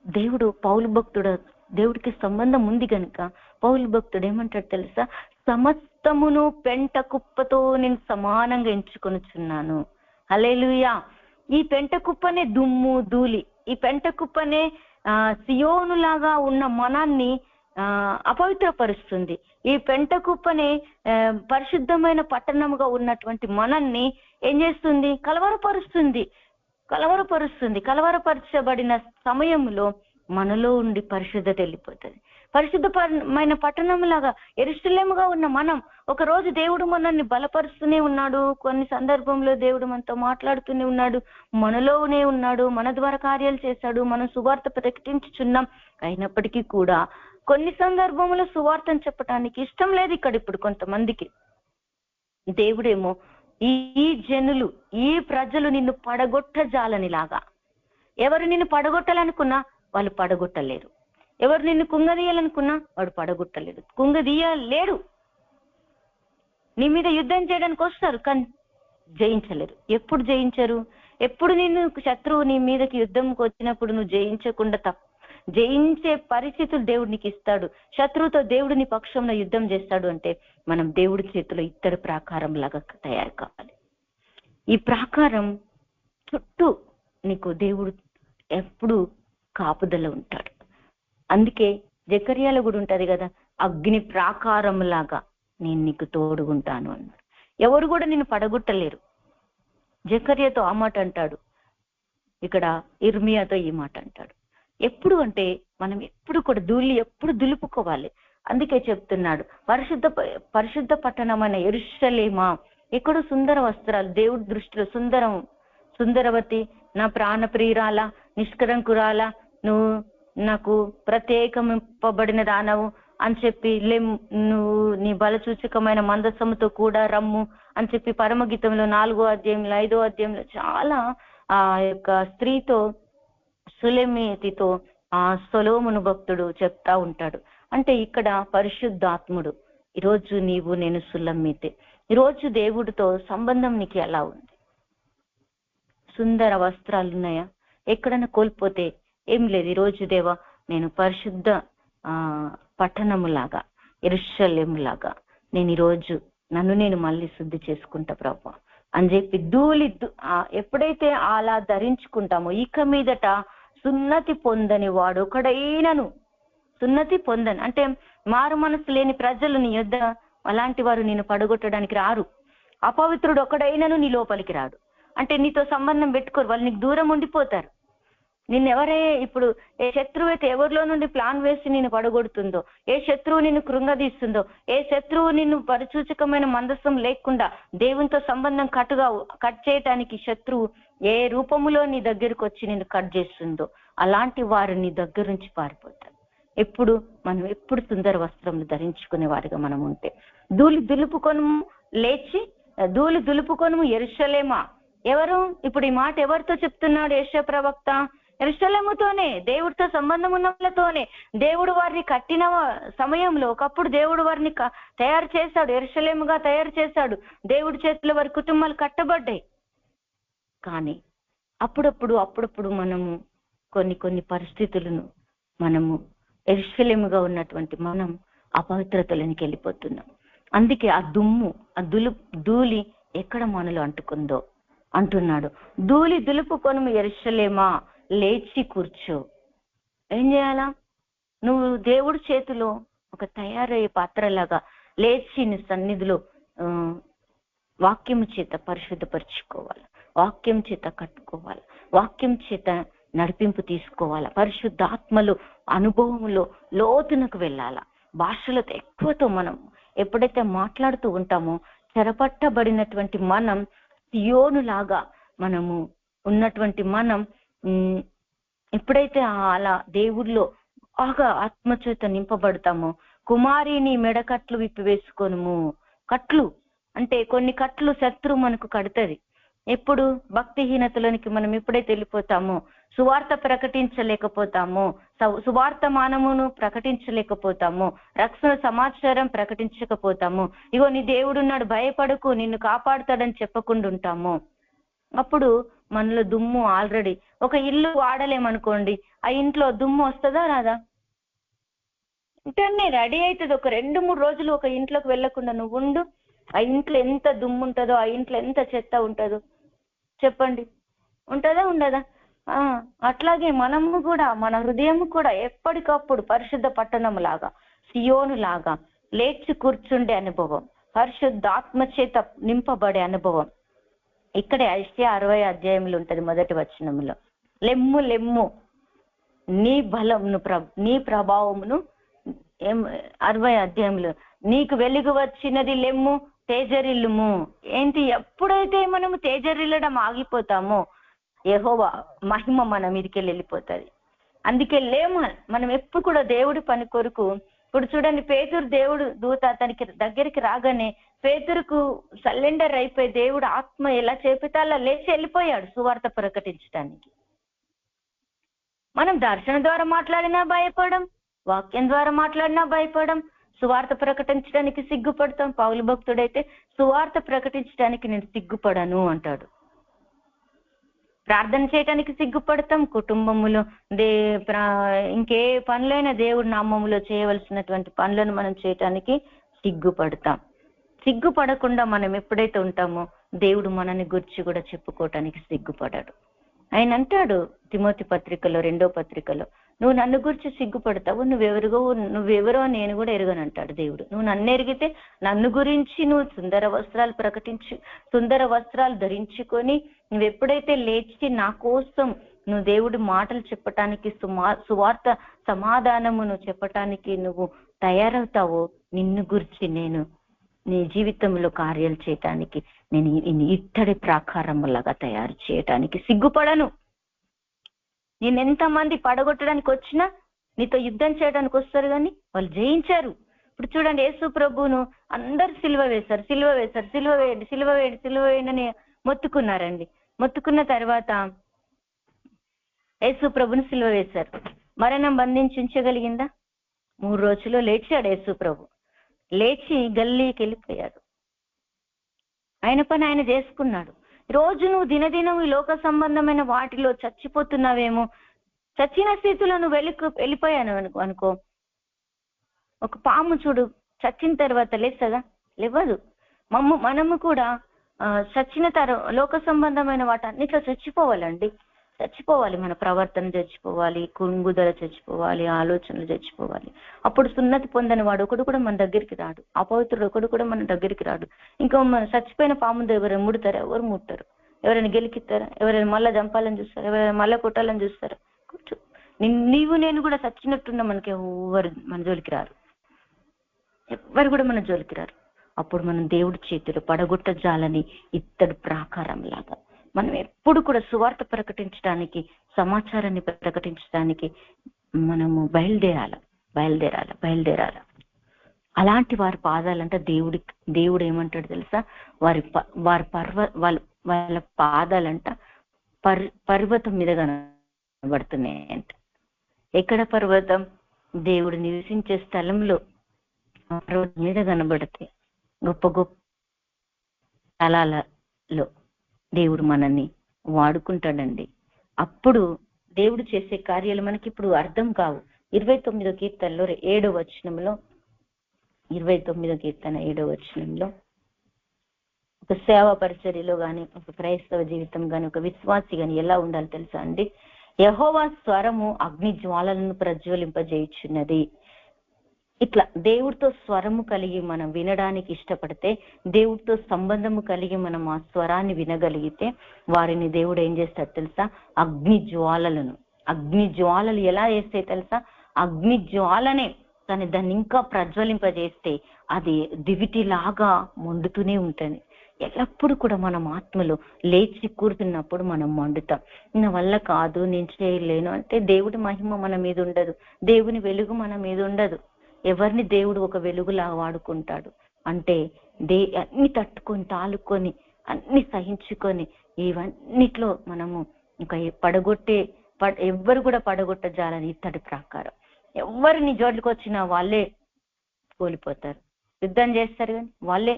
దేవుడు పౌలు భక్తుడు, దేవుడికి సంబంధం ఉంది కనుక పౌలు భక్తుడు ఏమంటాడు తెలుసా? సమస్తమును పెంట కుప్పతో నేను సమానంగా ఎంచుకొనుచున్నాను. హల్లెలూయా. ఈ పెంట కుప్పనే దుమ్ము ధూళి, ఈ పెంట కుప్పనే సియోనులాగా ఉన్న మనాన్ని అపవిత్రపరుస్తుంది. ఈ పెంట కుప్పనే పరిశుద్ధమైన పట్టణముగా ఉన్నటువంటి మనల్ని ఏం చేస్తుంది? కలవరపరుస్తుంది. కలవరపరచబడిన సమయంలో మనలో ఉండి పరిశుద్ధత వెళ్ళిపోతుంది. పరిశుద్ధమైన పట్టణంలాగా యెరూషలేముగా ఉన్న మనం ఒక రోజు దేవుడు మనల్ని బలపరుస్తూనే ఉన్నాడు. కొన్ని సందర్భంలో దేవుడు మనతో మాట్లాడుతూనే ఉన్నాడు, మనలోనే ఉన్నాడు, మన ద్వారా కార్యాలు చేశాడు, మనం సువార్త ప్రకటించుచున్నాం. అయినప్పటికీ కూడా కొన్ని సందర్భంలో సువార్తను చెప్పడానికి ఇష్టం లేదు ఇక్కడ. ఇప్పుడు కొంతమందికి దేవుడేమో ఈ జనులు, ఈ ప్రజలు నిన్ను పడగొట్టజాలనిలాగా, ఎవరు నిన్ను పడగొట్టాలనుకున్నా వాళ్ళు పడగొట్టలేరు, ఎవరు నిన్ను కుంగదీయాలనుకున్నా వాడు పడగొట్టలేడు, కుంగదీయలేడు. నీ మీద యుద్ధం చేయడానికి వస్తారు కానీ జయించలేరు. ఎప్పుడు జయించరు? ఎప్పుడు నిన్ను శత్రువు నీ మీదకి యుద్ధంకి వచ్చినప్పుడు నువ్వు జయించకుండా జయించే పరిస్థితులు దేవుడు నీకు ఇస్తాడు. శత్రువుతో దేవుడు నీ పక్షంలో యుద్ధం చేస్తాడు అంటే మనం దేవుడి చేతిలో ఇత్తడి ప్రాకారం లాగా తయారు కావాలి. ఈ ప్రాకారం చుట్టూ నీకు దేవుడు ఎప్పుడు కాపుదల ఉంటాడు. అందుకే జకర్యాలో కూడా ఉంటది కదా, అగ్ని ప్రాకారం లాగా నేను నీకు తోడుగుంటాను అన్నాడు. ఎవరు కూడా నిన్ను పడగొట్టలేరు. జకర్యాతో ఆ మాట అంటాడు, ఇక్కడ ఇర్మియాతో ఈ మాట అంటాడు. ఎప్పుడు అంటే మనం ఎప్పుడు కూడా ధూళి ఎప్పుడు దులుపుకోవాలి. అందుకే చెప్తున్నాడు, పరిశుద్ధ పట్టణమైన యెరూషలేమా, ఎక్కడో సుందర వస్త్రాలు, దేవుడి దృష్టిలో సుందరవతి, నా ప్రాణ ప్రియురాల, నిష్కరంకురాల, నువ్వు నాకు ప్రత్యేకమింపబడిన దానవు అని చెప్పి, నువ్వు నీ బలసూచకమైన మందసముతో కూడా రమ్ము అని చెప్పి పరమగీతంలో 4వ అధ్యాయంలో 5వ అధ్యాయంలో చాలా ఆ యొక్క స్త్రీతో, సులెమీతితో ఆ సొలొమోను భక్తుడు చెప్తా ఉంటాడు. అంటే ఇక్కడ పరిశుద్ధాత్ముడు, ఈరోజు నీవు నేను సులెమీతే, ఈరోజు దేవుడితో సంబంధం నీకు ఎలా ఉంది? సుందర వస్త్రాలు ఉన్నాయా? ఎక్కడైనా కోల్పోతే ఏం లేదు. ఈరోజు దేవా నేను పరిశుద్ధ పట్టణములాగా, యెరూషలేములాగా నేను ఈరోజు నన్ను నేను మళ్ళీ శుద్ధి చేసుకుంటా ప్రభా అని చెప్పి ధూళి ఎప్పుడైతే అలా ధరించుకుంటామో, ఇక మీదట సున్నతి పొందని వాడు ఒకడైనను, సున్నతి పొందని అంటే మారు మనసు లేని ప్రజలు నీ యొద్ద, అలాంటి వారు నేను పడగొట్టడానికి రారు. అపవిత్రుడు ఒకడైనను నీ లోపలికి రాడు. అంటే నీతో సంబంధం పెట్టుకోరు, వాళ్ళు నీకు దూరం ఉండిపోతారు. నిన్నెవరే ఇప్పుడు ఏ శత్రువు అయితే ఎవరిలో నుండి ప్లాన్ వేసి నిన్ను పడగొడుతుందో, ఏ శత్రువు నిన్ను కృంగదీస్తుందో, ఏ శత్రువు నిన్ను పరిసూచకమైన మందస్సం లేకుండా దేవునితో సంబంధం కట్ చేయటానికి శత్రువు ఏ రూపములో నీ దగ్గరకు వచ్చి నిన్ను కట్ చేస్తుందో, అలాంటి వారు నీ దగ్గర నుంచి పారిపోతారు. ఎప్పుడు సుందర వస్త్రములు ధరించుకునే వారిగా మనం ఉంటే, ధూళి దులుపుకొనుము యెరూషలేమా. ఎవరు ఇప్పుడు ఈ మాట ఎవరితో చెప్తున్నాడు? యెషయా ప్రవక్త యెరూషలేముతోనే, దేవుడితో సంబంధం ఉన్న వాళ్ళతోనే. దేవుడు వారిని కట్టిన సమయంలో ఒకప్పుడు దేవుడు వారిని తయారు చేశాడు, యెరూషలేముగా తయారు చేశాడు. దేవుడి చేతిలో వారి కుటుంబాలు కట్టబడ్డాయి. కానీ అప్పుడప్పుడు మనము కొన్ని పరిస్థితులను మనము యెరూషలేముగా ఉన్నటువంటి మనం అపవిత్రతలోనికి వెళ్ళిపోతున్నాం. అందుకే ఆ దుమ్ము, ఆ ధూళి ఎక్కడ మనలో అంటుకుందో అంటున్నాడు. ధూళి దులుపుకొనుము యెరూషలేమా, లేచి కూర్చో. ఏం చేయాలా? నువ్వు దేవుడి చేతిలో ఒక తయారయ్యే పాత్రలాగా లేచి నీ సన్నిధిలో వాక్యం చేత పరిశుద్ధపరచుకోవాలి, వాక్యం చేత కట్టుకోవాలి, వాక్యం చేత నడిపింపు తీసుకోవాలా, పరిశుద్ధాత్మలో అనుభవంలో లోతునకు వెళ్ళాలా. భాషలతో ఎక్కువతో మనం ఎప్పుడైతే మాట్లాడుతూ ఉంటామో, చెరపట్టబడినటువంటి మనం సియోను లాగా మనము ఉన్నటువంటి మనం ఎప్పుడైతే అలా దేవుడిలో బాగా ఆత్మచేత నింపబడతామో, కుమారిని మెడకట్లు విప్పివేసుకోను. కట్లు అంటే కొన్ని కట్లు శత్రువు మనకు కడుతుంది. ఎప్పుడు భక్తిహీనతలోనికి మనం ఎప్పుడైతే వెళ్ళిపోతామో, సువార్త ప్రకటించలేకపోతామో, సువార్తమానమును ప్రకటించలేకపోతామో, రక్షణ సమాచారం ప్రకటించకపోతామో, ఇగో నీ దేవుడున్నాడు భయపడకు నిన్ను కాపాడుతాడని చెప్పకుండా ఉంటామో, అప్పుడు మనలో దుమ్ము ఆల్రెడీ ఒక ఇల్లు వాడలేమనుకోండి, ఆ ఇంట్లో దుమ్ము వస్తుందా రాదా? ఇంటనే రెడీ అవుతుంది. ఒక 2-3 రోజులు ఒక ఇంట్లోకి వెళ్ళకుండా నువ్వు ఉండు, ఆ ఇంట్లో ఎంత దుమ్ము ఉంటుందో, ఆ ఇంట్లో ఎంత చెత్త ఉంటుందో చెప్పండి, ఉంటుందా ఉండదా? అట్లాగే మనము కూడా, మన హృదయం కూడా ఎప్పటికప్పుడు పరిశుద్ధ పట్టణం లాగా, సియోను లాగా లేచి కూర్చుండే అనుభవం, పరిశుద్ధాత్మ చేత నింపబడే అనుభవం ఇక్కడ యెషయా 60 అధ్యాయంలో ఉంటది. మొదటి వచనంలో, లెమ్ము లెమ్ము నీ బలమును నీ ప్రభావమును, 60 అధ్యాయంలో, నీకు వెలుగు వచ్చినది లెమ్ము తేజరిల్లుము. ఏంటి, ఎప్పుడైతే మనము తేజరిల్లడం ఆగిపోతామో యెహోవా మహిమ మన మీదకి వెళ్ళిపోతుంది. అందుకే లేము మనం ఎప్పుడు కూడా దేవుడి పని కొరకు. ఇప్పుడు చూడండి, పేతురు దేవుడు దూత అతనికి దగ్గరికి రాగానే పేతురుకు సరెండర్ అయిపోయి దేవుడు ఆత్మ ఎలా చేపితే అలా లేచి వెళ్ళిపోయాడు సువార్త ప్రకటించడానికి. మనం దర్శనం ద్వారా మాట్లాడినా భయపడం, వాక్యం ద్వారా మాట్లాడినా భయపడం, సువార్త ప్రకటించడానికి సిగ్గుపడతాం. పౌలు భక్తుడైతే సువార్త ప్రకటించడానికి నేను సిగ్గుపడను అంటాడు. ప్రార్థన చేయటానికి సిగ్గుపడతాం. కుటుంబములో ఇంకే పనులైనా దేవుడి నామములో చేయవలసినటువంటి పనులను మనం చేయటానికి సిగ్గుపడతాం. సిగ్గుపడకుండా మనం ఎప్పుడైతే ఉంటామో దేవుడు మనని గురించి కూడా చెప్పుకోవటానికి సిగ్గుపడాడు. ఆయన అంటాడు తిమోతి పత్రికలో 2వ పత్రికలో, నువ్వు నన్ను గురించి సిగ్గుపడతావు, నువ్వెవరో నేను కూడా ఎరుగను అంటాడు దేవుడు. నువ్వు నన్ను ఎరిగితే నన్ను గురించి నువ్వు సుందర వస్త్రాలు ధరించుకొని నువ్వు ఎప్పుడైతే లేచి నా కోసం నువ్వు దేవుడి మాటలు చెప్పటానికి, సువార్త సమాధానమును చెప్పటానికి నువ్వు తయారవుతావో, నిన్ను గురించి నేను నీ జీవితంలో కార్యాలు చేయటానికి నేను ఇత్తడి ప్రాకారములాగా తయారు చేయటానికి సిగ్గుపడను. నేను ఎంతమంది పడగొట్టడానికి వచ్చినా నీతో యుద్ధం చేయడానికి వస్తారు, కానీ వాళ్ళు జయించారు. ఇప్పుడు చూడండి, యేసు ప్రభువును అందరు సిలువ వేయండి మొత్తుకున్నారండి. మొత్తుకున్న తర్వాత యేసు ప్రభుని సిలువ వేశారు. మరణం బంధించి ఉంచగలిగిందా? 3 రోజుల్లో లేచాడు యేసు ప్రభు. లేచి గల్లీకి వెళ్ళిపోయాడు. ఆయన పని ఆయన చేసుకున్నాడు. రోజు నువ్వు దినదినం ఈ లోక సంబంధమైన వాటిలో చచ్చిపోతున్నావేమో, చచ్చిన స్థితిలో నువ్వు వెళ్ళిపోయాను అనుకో. ఒక పాము చూడు, చచ్చిన తర్వాత లేస్తుందా? లేవదు. మనము కూడా చచ్చిన లోక సంబంధమైన వాటన్నిట్లో చచ్చిపోవాలండి. చచ్చిపోవాలి, మన ప్రవర్తన చచ్చిపోవాలి, కుంగుదల చచ్చిపోవాలి, ఆలోచనలు చచ్చిపోవాలి. అప్పుడు సున్నతి పొందని వాడు ఒకడు కూడా మన దగ్గరికి రాడు, అపవిత్రుడు ఒకడు కూడా మన దగ్గరికి రాడు. ఇంకా చచ్చిపోయిన పాము దగ్గర ముడతారు? ఎవరు ముడతారు? ఎవరైనా గెలికిస్తారా? ఎవరైనా మళ్ళా చంపాలని చూస్తారా? ఎవరైనా మళ్ళా కొట్టాలని చూస్తారా? నీవు నేను కూడా చచ్చినట్టున్నా మనకి ఎవరు మన జోలికి రారు, ఎవరు కూడా మన జోలికి రారు. అప్పుడు మనం దేవుడి చేతులు పడగొట్ట జాలని ఇత్తడి ప్రాకారం లాగా మనం ఎప్పుడు కూడా సువార్త ప్రకటించడానికి, సమాచారాన్ని ప్రకటించడానికి మనము బయలుదేరాల. అలాంటి వారి పాదాలంటే దేవుడు ఏమంటాడు తెలుసా? వాళ్ళ పాదాలంట పర్వతం మీద కనబడుతున్నాయంట. ఎక్కడ పర్వతం? దేవుడు నివసించే స్థలంలో పర్వతం మీద కనబడితే, గొప్ప గొప్ప స్థలాలలో దేవుడు మనల్ని వాడుకుంటాడండి. అప్పుడు దేవుడు చేసే కార్యాలు మనకి ఇప్పుడు అర్థం కావు. 29వ కీర్తనలో 7వ వచనంలో, 29వ కీర్తన 7వ వచనంలో, ఒక సేవా పరిచర్యలో గాని, ఒక క్రైస్తవ జీవితం గాని, ఒక విశ్వాసి గాని ఎలా ఉండాలి తెలుసా అండి? యెహోవా స్వరము అగ్ని జ్వాలలను ప్రజ్వలింపజేయుచున్నది. ఇట్లా దేవుడితో స్వరము కలిగి మనం వినడానికి ఇష్టపడితే, దేవుడితో సంబంధము కలిగి మనం ఆ స్వరాన్ని వినగలిగితే, వారిని దేవుడు ఏం చేస్తాడు తెలుసా? అగ్ని జ్వాలలు ఎలా వేస్తాయి తెలుసా? అగ్ని జ్వాలనే దాన్ని ఇంకా ప్రజ్వలింపజేస్తే అది దివిటిలాగా మండుతూనే ఉంటుంది. ఎల్లప్పుడూ కూడా మనం ఆత్మలో లేచి కూర్చున్నప్పుడు మనం మండుతాం. నా వల్ల కాదు, నేను చేయలేను అంటే దేవుడి మహిమ మన మీద ఉండదు, దేవుని వెలుగు మన మీద ఉండదు. ఎవరిని దేవుడు ఒక వెలుగులాగా వాడుకుంటాడు అంటే అన్ని తట్టుకొని తాలుకొని అన్ని సహించుకొని ఇవన్నిట్లో మనము ఇంకా ఎవ్వరు కూడా పడగొట్టజాలని ఇత్తడి ప్రకారం. ఎవరు నీ జోడ్లకు వచ్చినా వాళ్ళే కోల్పోతారు. యుద్ధం చేస్తారు కానీ వాళ్ళే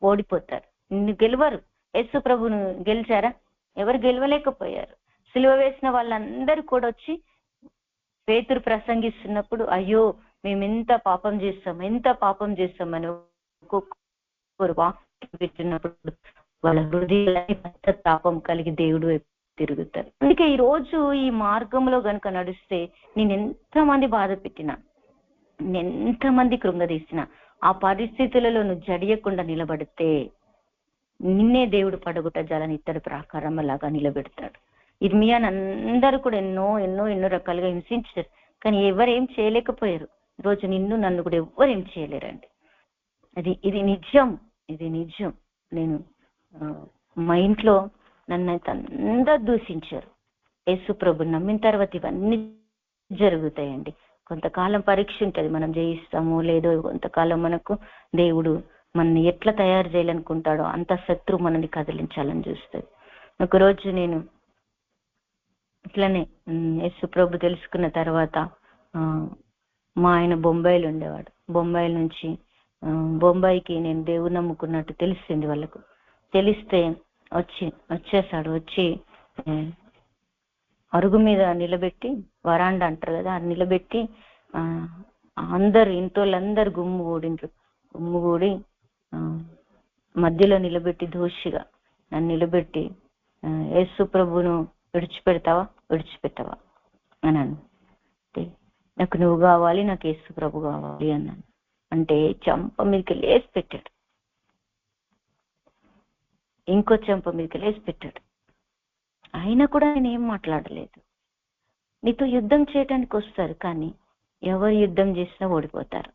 ఓడిపోతారు. నిన్ను గెలవరు. యేసు ప్రభును గెలిచారా? ఎవరు గెలవలేకపోయారు. సిలువ వేసిన వాళ్ళందరూ కూడా వచ్చి పేతురు ప్రసంగిస్తున్నప్పుడు అయ్యో మేము ఎంత పాపం చేస్తామని ఒక్కొక్కరు వాక్యం పెట్టినప్పుడు వాళ్ళ హృదయాన్ని పశ్చాత్తాపం కలిగి దేవుడు తిరుగుతారు. అందుకే ఈ రోజు ఈ మార్గంలో గనుక నడిస్తే నేను ఎంతమంది బాధ పెట్టినా, ఎంతమంది కృంగదీసినా, ఆ పరిస్థితులలో నువ్వు జడియకుండా నిలబడితే నిన్నే దేవుడు పడగొట్టజాలని ఇత్తడి ప్రాకారం లాగా నిలబెడతాడు. ఇర్మియాని అందరూ కూడా ఎన్నో రకాలుగా హింసించారు, కానీ ఎవరేం చేయలేకపోయారు. ఈరోజు నిన్ను నన్ను కూడా ఎవరేం చేయలేరండి. ఇది నిజం. నేను మా ఇంట్లో నన్ను అయితే అందరూ దూషించారు. యేసు ప్రభుని నమ్మిన తర్వాత ఇవన్నీ జరుగుతాయండి. కొంతకాలం పరీక్ష ఉంటుంది, మనం జయిస్తామో లేదో. కొంతకాలం మనకు దేవుడు మనని ఎట్లా తయారు చేయాలనుకుంటాడో అంత శత్రువు మనని కదిలించాలని చూస్తుంది. ఒకరోజు నేను ఇట్లనే యేసు ప్రభు తెలుసుకున్న తర్వాత మా ఆయన బొంబాయిలో ఉండేవాడు. బొంబాయి నుంచి బొంబాయికి నేను దేవుడు నమ్ముకున్నట్టు తెలిసింది వాళ్ళకు. తెలిస్తే వచ్చేసాడు. వచ్చి అరుగు మీద నిలబెట్టి, వరాండా అంటారు కదా, అది నిలబెట్టి అందరు ఇంటోళ్ళందరూ గుమ్ముగూడి మధ్యలో నిలబెట్టి దోషిగా నన్ను నిలబెట్టి యేసు ప్రభును విడిచిపెట్టవా అన్నాను. నాకు నువ్వు కావాలి, నాకు యేసు ప్రభు కావాలి అన్నాను. అంటే చెంప మీదకి లేసి పెట్టాడు, ఇంకో చెంప మీదకి లేసి పెట్టాడు. అయినా కూడా నేనేం మాట్లాడలేదు. నీతో యుద్ధం చేయడానికి వస్తారు, కానీ ఎవరు యుద్ధం చేసినా ఓడిపోతారు.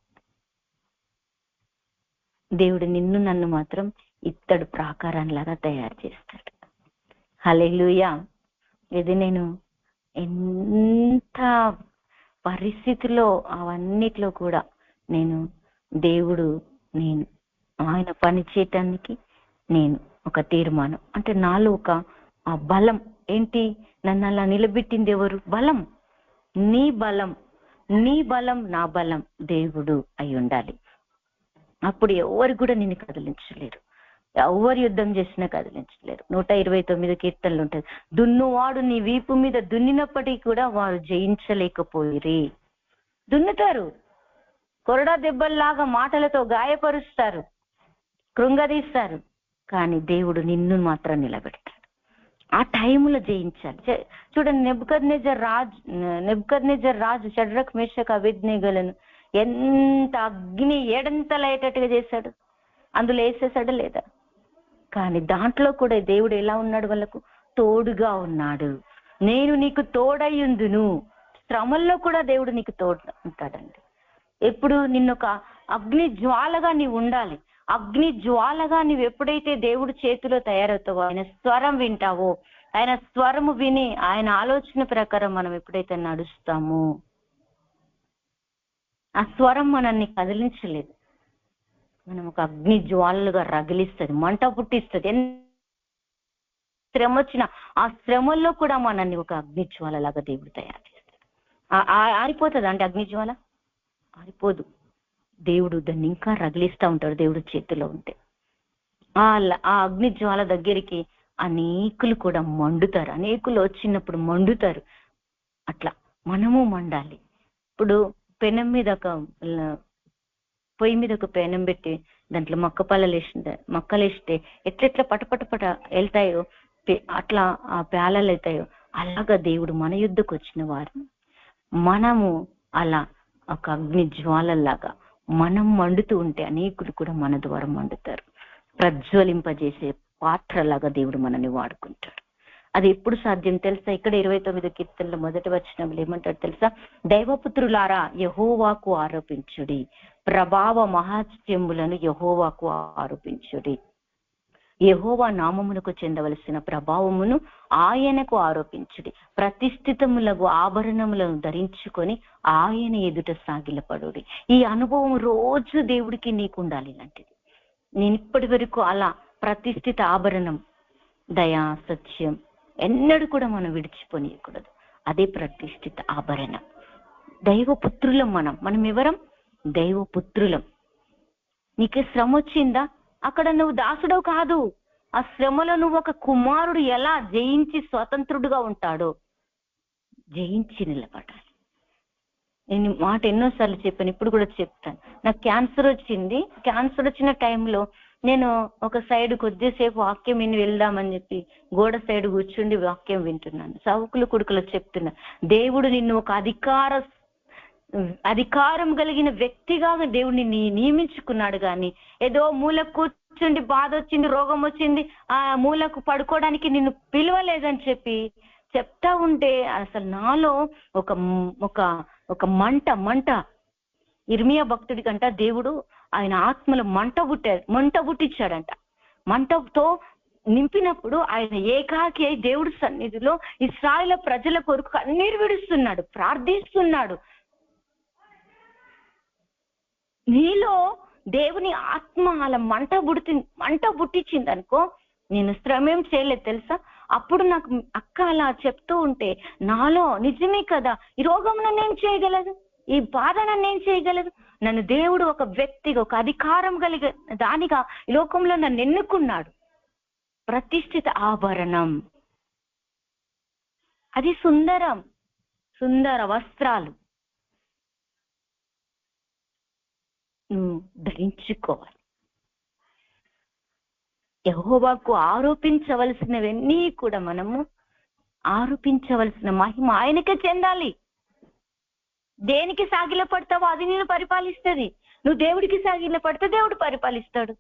దేవుడు నిన్ను నన్ను మాత్రం ఇత్తడి ప్రాకారంలాగా తయారు చేస్తాడు. హల్లెలూయా. ఇది నేను ఎంత పరిస్థితిలో అవన్నిట్లో కూడా నేను ఆయన పని చేయటానికి నేను ఒక తీర్మానం, అంటే నాలో ఒక ఆ బలం ఏంటి, నన్ను అలా నిలబెట్టింది ఎవరు? బలం. నీ బలం నా బలం దేవుడు అయి ఉండాలి. అప్పుడు ఎవరు కూడా నిన్ను కదిలించలేరు, ఎవరు యుద్ధం చేసినా కదిలించలేరు. 129 కీర్తనలు ఉంటుంది. దున్నువాడు నీ వీపు మీద దున్నినప్పటికీ కూడా వారు జయించలేకపోయిరి. దున్నుతారు, కొరడా దెబ్బల్లాగా మాటలతో గాయపరుస్తారు, కృంగదీస్తారు, కానీ దేవుడు నిన్ను మాత్రం నిలబెడతాడు. ఆ టైంలో జయించాలి. చూడండి, నెబుకద్నెజర్ రాజు షడ్రక్ మేషక్ అబేద్నెగోలను ఎంత అగ్ని ఏడంతలయ్యేటట్టుగా చేశాడు. అందులో వేసేసాడా లేదా? కానీ దాంట్లో కూడా దేవుడు ఎలా ఉన్నాడు? వాళ్ళకు తోడుగా ఉన్నాడు. నేను నీకు తోడయ్యుందును. శ్రమల్లో కూడా దేవుడు నీకు తోడు ఉంటాడండి. ఎప్పుడు నిన్నొక అగ్ని జ్వాలగా నీవు ఉండాలి. అగ్ని జ్వాలగా నీవు ఎప్పుడైతే దేవుడి చేతిలో తయారవుతావో, ఆయన స్వరం వింటావో, ఆయన స్వరము విని ఆయన ఆలోచన ప్రకారం మనం ఎప్పుడైతే నడుస్తామో, ఆ స్వరం మనల్ని కదిలించలేదు. మనం ఒక అగ్ని జ్వాలలుగా రగిలిస్తుంది, మంట పుట్టిస్తుంది. శ్రమ వచ్చిన ఆ శ్రమల్లో కూడా మనల్ని ఒక అగ్ని జ్వాలలాగా దేవుడు తయారు చేస్తాడు. ఆరిపోతుంది అంటే అగ్ని జ్వాల ఆరిపోదు. దేవుడు దాన్ని ఇంకా రగిలిస్తూ ఉంటాడు దేవుడు చేతిలో ఉంటే. ఆ అగ్ని జ్వాల దగ్గరికి అనేకులు కూడా మండుతారు. అనేకులు వచ్చినప్పుడు మండుతారు. అట్లా మనము మండాలి. ఇప్పుడు పెనం మీద పొయ్యి మీద ఒక పెనం పెట్టి దాంట్లో మొక్కలు వేస్తే ఎట్లెట్లా పటపటపట వెళ్తాయో, అట్లా ఆ పేలాలు వెళ్తాయో, అలాగా దేవుడు మన యుద్ధకు వచ్చిన వారు మనము అలా ఒక అగ్ని జ్వాలలాగా మనం మండుతూ ఉంటే అనేకులు కూడా మన ద్వారా మండుతారు. ప్రజ్వలింపజేసే పాత్రలాగా దేవుడు మనల్ని వాడుకుంటాడు. అది ఎప్పుడు సాధ్యం తెలుసా? ఇక్కడ 29 కీర్తనలో మొదటి వచనంలో ఏమంటాడు తెలుసా? దైవపుత్రులారా యెహోవాకు ఆరోపించుడి, ప్రభావ మహాత్యములను యెహోవాకు ఆరోపించుడి. యెహోవా నామమునకు చెందవలసిన ప్రభావమును ఆయనకు ఆరోపించుడి. ప్రతిష్ఠితములకు ఆభరణములను ధరించుకొని ఆయన ఎదుట సాగిలపడుడి. ఈ అనుభవం రోజు దేవుడికి నీకు ఉండాలి. ఇలాంటిది నేను ఇప్పటి వరకు అలా ప్రతిష్ఠిత ఆభరణం దయా సత్యం ఎన్నడూ కూడా మనం విడిచిపోనీయకూడదు. అదే ప్రతిష్ఠిత ఆభరణం. దైవపుత్రులం. మనం ఎవరం? దైవపుత్రులం. నీకు శ్రమ వచ్చిందా? అక్కడ నువ్వు దాసుడవు కాదు. ఆ శ్రమలో నువ్వు ఒక కుమారుడు ఎలా జయించి స్వతంత్రుడుగా ఉంటాడో జయించి నిలబడాలి. నేను మాట ఎన్నోసార్లు చెప్పాను, ఇప్పుడు కూడా చెప్తాను. నాకు క్యాన్సర్ వచ్చింది. క్యాన్సర్ వచ్చిన టైంలో నేను ఒక సైడ్ కొద్దిసేపు వాక్యం విని వెళ్దామని చెప్పి గోడ సైడ్ కూర్చుండి వాక్యం వింటున్నాను. సౌకులు కొడుకులు చెప్తున్నా, దేవుడు నిన్ను ఒక అధికారం కలిగిన వ్యక్తిగా దేవుడిని నియమించుకున్నాడు. కానీ ఏదో మూల కూర్చుండి బాధ వచ్చింది, రోగం వచ్చింది, ఆ మూలకు పడుకోవడానికి నిన్ను పిలవలేదని చెప్పి చెప్తా ఉంటే అసలు నాలో ఒక ఒక ఒక మంట ఇర్మియా భక్తుడి కంట దేవుడు ఆయన ఆత్మలో మంట పుట్టించాడంట. మంటతో నింపినప్పుడు ఆయన ఏకాకి అయి దేవుడి సన్నిధిలో ఇశ్రాయేలు ప్రజల కొరకు కన్నీరు విడుస్తున్నాడు, ప్రార్థిస్తున్నాడు. నీలో దేవుని ఆత్మ అలా మంట పుట్టించింది అనుకో, నేను శ్రమేం చేయలేదు తెలుసా. అప్పుడు నాకు అక్క అలా చెప్తూ ఉంటే నాలో నిజమే కదా, ఈ రోగం నన్ను ఏం చేయగలదు, ఈ బాధ నన్ను ఏం చేయగలదు. నన్ను దేవుడు ఒక వ్యక్తిగా, ఒక అధికారం కలిగే దానిగా ఈ లోకంలో నన్ను ఎన్నుకున్నాడు. ప్రతిష్ఠిత ఆభరణం అది సుందర వస్త్రాలు నువ్వు ధరించుకోవాలి. యెహోవాకు ఆరోపించవలసినవన్నీ కూడా మనము ఆరోపించవలసిన మహిమ ఆయనకే చెందాలి. దేనికి సాగిల పడతావో అది నేను పరిపాలిస్తుంది. నువ్వు దేవుడికి సాగిల పడితే దేవుడు పరిపాలిస్తాడు.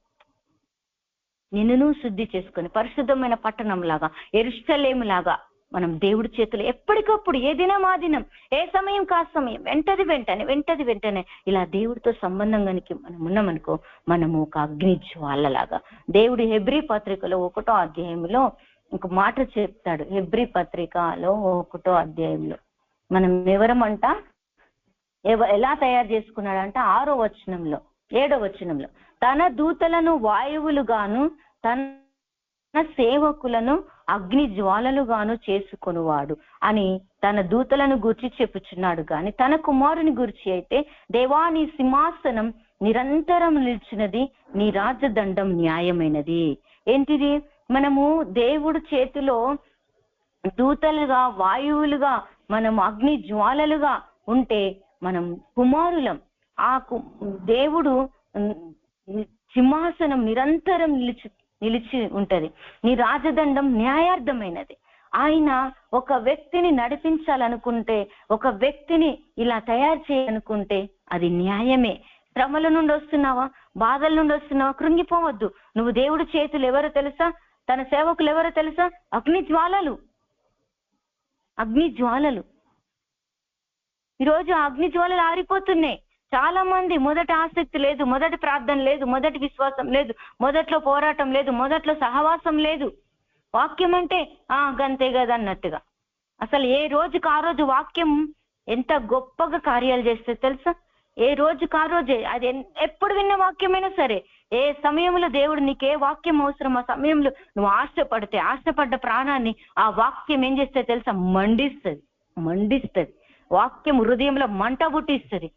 నిన్ను శుద్ధి చేసుకొని పరిశుద్ధమైన పట్టణం లాగా, యెరూషలేము లాగా మనం దేవుడి చేతులు ఎప్పటికప్పుడు, ఏ దినం ఆ దినం, ఏ సమయం కా సమయం, వెంటది వెంటనే ఇలా దేవుడితో సంబంధంగానికి మనం ఉన్నామనుకో, మనము ఒక అగ్ని జ్వాలలాగా. దేవుడు హెబ్రీ పత్రికలో 1వ అధ్యాయంలో ఒక మాట చెప్తాడు. హెబ్రీ పత్రికలో 1వ అధ్యాయంలో మనం ఎవరమంట ఎలా తయారు చేసుకున్నాడంట 6వ వచనంలో 7వ వచనంలో, తన దూతలను వాయువులుగాను తన సేవకులను అగ్ని జ్వాలలుగాను చేసుకొనువాడు అని తన దూతలను గూర్చి చెప్పుచున్నాడు. గాని తన కుమారుని గురించి అయితే, దేవా నీ సింహాసనం నిరంతరం నిలిచినది, నీ రాజదండం న్యాయమైనది. ఏంటిది? మనము దేవుడు చేతిలో దూతలుగా, వాయువులుగా, మనం అగ్ని జ్వాలలుగా ఉంటే మనం కుమారులం. ఆ దేవుడు సింహాసనం నిరంతరం నిలిచి ఉంటది. నీ రాజదండం న్యాయార్థమైనది. ఆయన ఒక వ్యక్తిని నడిపించాలనుకుంటే, ఒక వ్యక్తిని ఇలా తయారు చేయాలనుకుంటే అది న్యాయమే. శ్రమల నుండి వస్తున్నావా, బాధల నుండి వస్తున్నావా, కృంగిపోవద్దు. నువ్వు దేవుడి చేతులు ఎవరో తెలుసా? తన సేవకులు ఎవరో తెలుసా? అగ్ని జ్వాలలు. ఈరోజు అగ్ని జ్వాలలు ఆరిపోతున్నాయి. చాలా మంది మొదటి ఆసక్తి లేదు, మొదటి ప్రార్థన లేదు, మొదటి విశ్వాసం లేదు, మొదట్లో పోరాటం లేదు, మొదట్లో సహవాసం లేదు. వాక్యం అంటే గంతే కదా అన్నట్టుగా. అసలు ఏ రోజుకి ఆ రోజు వాక్యం ఎంత గొప్పగా కార్యాలు చేస్తే తెలుసా? ఏ రోజుకి ఆ రోజే. అది ఎప్పుడు విన్న వాక్యమైనా సరే, ఏ సమయంలో దేవుడు నీకే వాక్యం అవసరం, ఆ సమయంలో నువ్వు ఆశపడ్డ ప్రాణాన్ని ఆ వాక్యం ఏం చేస్తే తెలుసా? మండిస్తుంది. వాక్యం హృదయంలో మంట పుట్టిస్తుంది.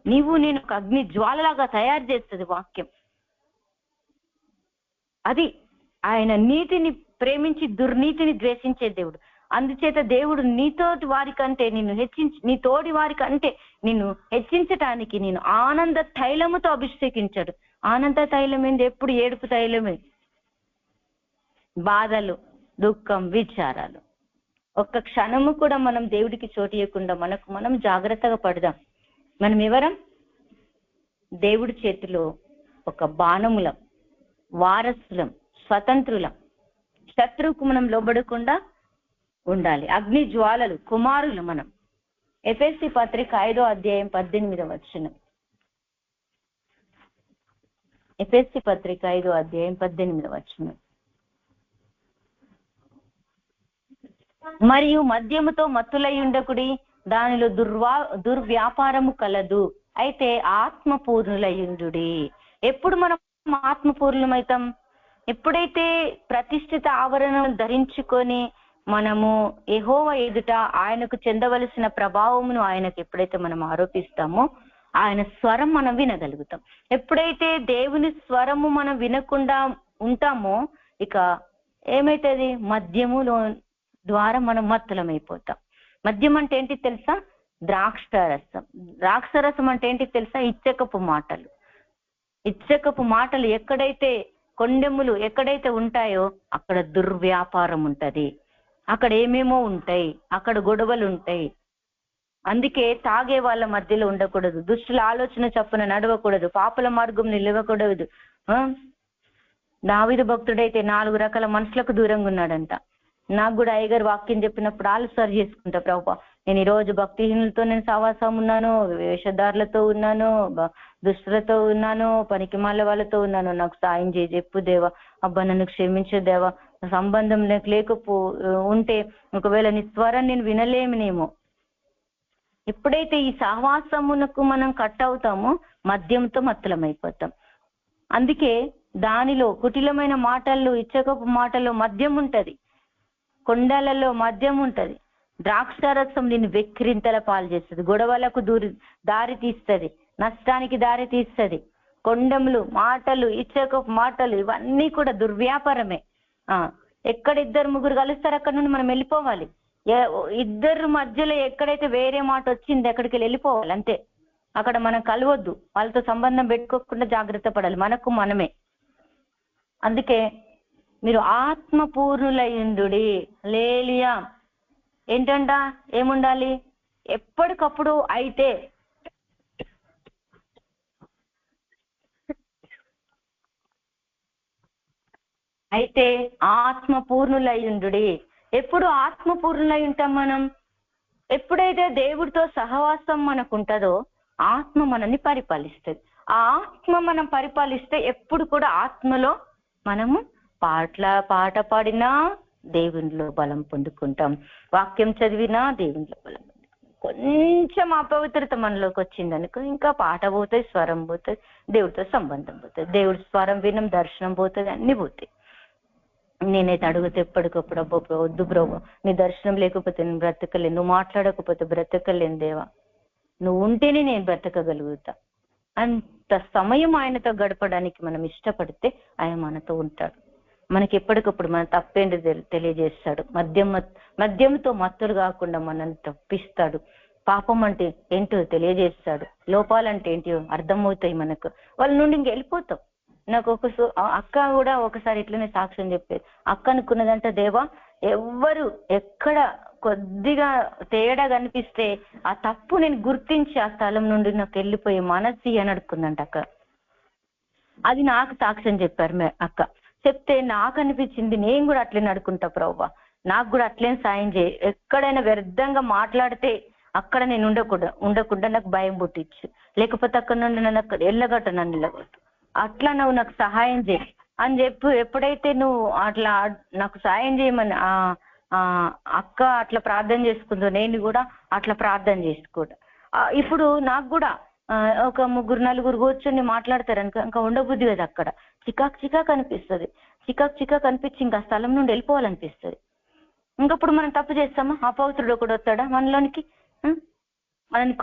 నీవు నేను ఒక అగ్ని జ్వాలలాగా తయారు చేస్తుంది వాక్యం. అది ఆయన నీతిని ప్రేమించి దుర్నీతిని ద్వేషించే దేవుడు. అందుచేత దేవుడు నీతోటి వారికంటే నీ తోడి వారికంటే నిన్ను హెచ్చించటానికి నేను ఆనంద తైలముతో అభిషేకించాడు. ఆనంద తైలం ఏంది? ఎప్పుడు ఏడుపు తైలమే. బాధలు, దుఃఖం, విచారాలు ఒక్క క్షణము కూడా మనం దేవుడికి చోటియకుండా మనం జాగ్రత్తగా పడదాం. మనం ఎవరం? దేవుడి చేతిలో ఒక బాణములం, వారసులం, స్వతంత్రులం. శత్రువుకు మనం లోబడకుండా ఉండాలి. అగ్ని జ్వాలలు, కుమారులు మనం. ఎఫెసీ పత్రిక 5వ అధ్యాయం 18వ వచనం. ఎఫెసీ పత్రిక 5:18. మరియు మద్యముతో మత్తులై ఉండకుడి, దానిలో దుర్వ్యాపారము కలదు, అయితే ఆత్మపూర్ణులయ్యుండుడి. ఎప్పుడు మనం ఆత్మపూర్ణమైతాం? ఎప్పుడైతే ప్రతిష్ఠిత ఆవరణను ధరించుకొని మనము యెహోవా ఎదుట ఆయనకు చెందవలసిన ప్రభావమును ఆయనకు ఎప్పుడైతే మనం ఆరోపిస్తామో ఆయన స్వరం మనం వినగలుగుతాం. ఎప్పుడైతే దేవుని స్వరము మనం వినకుండా ఉంటామో ఇక ఏమైతుంది? మద్యములో ద్వారా మనం మత్తులమైపోతాం. మద్యం అంటే ఏంటి తెలుసా? ద్రాక్షరసం. ద్రాక్షరసం అంటే ఏంటి తెలుసా? ఇచ్చకపు మాటలు. ఇచ్చకపు మాటలు ఎక్కడైతే కొండెములు ఎక్కడైతే ఉంటాయో అక్కడ దుర్వ్యాపారం ఉంటది, అక్కడ ఏమేమో ఉంటాయి, అక్కడ గొడవలు ఉంటాయి. అందుకే తాగే వాళ్ళ మధ్యలో ఉండకూడదు, దుష్టుల ఆలోచన చప్పున నడవకూడదు, పాపల మార్గం నిలవకూడదు. దావీదు భక్తుడైతే 4 రకాల మనుషులకు దూరంగా ఉన్నాడంట. నాకు కూడా అయ్యగారు వాక్యం చెప్పినప్పుడు ఆలోచన చేసుకుంటా, ప్రభువా నేను ఈ రోజు భక్తిహీనులతో నేను సావాసం ఉన్నాను, వేషధారులతో ఉన్నాను, దుష్టులతో ఉన్నాను, పనికిమాల వాళ్ళతో ఉన్నాను, నాకు సాయం చేయి చెప్పు దేవా, అబ్బా నన్ను క్షమించు దేవా, సంబంధం నాకు ఉంటే ఒకవేళ నీ స్వరం నేను వినలేమనేమో. ఎప్పుడైతే ఈ సహవాసమునకు మనం కట్ అవుతామో మద్యంతో మత్తులమైపోతాం. అందుకే దానిలో కుటిలమైన మాటల్లో ఇచ్చకపు మాటల్లో మద్యం ఉంటది, కొండలలో మద్యం ఉంటది. ద్రాక్షారసం నిన్ను వెక్కిరింతల పాలు చేస్తుంది, గొడవలకు దారి తీస్తుంది, నష్టానికి దారి తీస్తుంది. కొండములు మాటలు ఇచ్చకపు మాటలు ఇవన్నీ కూడా దుర్వ్యాపారమే. ఎక్కడ 2-3 కలుస్తారు అక్కడ నుండి మనం వెళ్ళిపోవాలి. ఇద్దరు మధ్యలో ఎక్కడైతే వేరే మాట వచ్చింది అక్కడికి వెళ్ళిపోవాలి అంతే. అక్కడ మనం కలవద్దు, వాళ్ళతో సంబంధం పెట్టుకోకుండా జాగ్రత్త పడాలి మనకు మనమే. అందుకే మీరు ఆత్మపూర్ణులయ్యుండుడి. హల్లెలూయా. ఏంటంట? ఏముండాలి? ఎప్పటికప్పుడు అయితే ఆత్మపూర్ణులయ్యుండుడి. ఎప్పుడు ఆత్మపూర్ణులై ఉంటాం మనం? ఎప్పుడైతే దేవుడితో సహవాసం మనకు ఉంటుందో ఆత్మ మనల్ని పరిపాలిస్తుంది. ఆ ఆత్మ మనం పరిపాలిస్తే ఎప్పుడు కూడా ఆత్మలో మనము పాట పాడినా దేవునిలో బలం పొందుకుంటాం, వాక్యం చదివినా దేవునిలో బలం పొందుకుంటాం. కొంచెం అపవిత్రత మనలోకి వచ్చింది అనుకో ఇంకా పాట పోతుంది, స్వరం పోతుంది, దేవుడితో సంబంధం పోతుంది, దేవుడి స్వరం వినం, దర్శనం పోతుంది, అన్ని పోతాయి. నేనైతే అడుగుతే ఎప్పటికప్పుడు అబ్బో వద్దు ప్రభు, నీ దర్శనం లేకపోతే నేను బ్రతకలేను, నువ్వు మాట్లాడకపోతే బ్రతకలేను దేవా, నువ్వు ఉంటేనే నేను బ్రతకగలుగుతా. అంత సమయం ఆయనతో గడపడానికి మనం ఇష్టపడితే ఆయన మనతో ఉంటాడు. మనకి ఎప్పటికప్పుడు మన తప్పేంటి తెలియజేస్తాడు. మద్యంతో మత్తులు కాకుండా మనల్ని తప్పిస్తాడు. పాపం అంటే ఏంటో తెలియజేస్తాడు, లోపాలంటే ఏంటో అర్థమవుతాయి మనకు. వాళ్ళ నుండి ఇంక వెళ్ళిపోతాం. నాకు అక్క కూడా ఒకసారి ఇట్లనే సాక్ష్యం చెప్పేది. అక్క అనుకున్నదంట, దేవా ఎవ్వరు ఎక్కడ కొద్దిగా తేడా కనిపిస్తే ఆ తప్పు నేను గుర్తించి ఆ స్థలం నుండి నాకు వెళ్ళిపోయే మనసి అని అడుకుందంట అక్క. అది నాకు సాక్ష్యం చెప్పారు అక్క. చెప్తే నాకు అనిపించింది నేను కూడా అట్లనే అడుకుంటా ప్రభువా, నాకు కూడా అట్లనే సాయం చేయి. ఎక్కడైనా వ్యర్థంగా మాట్లాడితే అక్కడ నేను ఉండకుండా నాకు భయం పుట్టించు, లేకపోతే అక్కడ నుండి నన్ను అక్కడ నన్ను వెళ్ళగొట్టు, అట్లా నువ్వు నాకు సహాయం చేయి అని చెప్పు. ఎప్పుడైతే నువ్వు అట్లా నాకు సాయం చేయమని అక్క అట్లా ప్రార్థన చేసుకుందో నేను కూడా అట్లా ప్రార్థన చేసుకోవడం. ఇప్పుడు నాకు కూడా ఒక 3-4 కూర్చొని మాట్లాడతారు ఇంకా ఉండబుద్ధి కదా, అక్కడ చికాకు అనిపిస్తుంది. చికాకు అనిపించి ఇంకా స్థలం నుండి వెళ్ళిపోవాలనిపిస్తుంది. ఇంకప్పుడు మనం తప్పు చేస్తామా? అపవిత్రుడు కూడా వస్తాడా మనలోనికి? మనని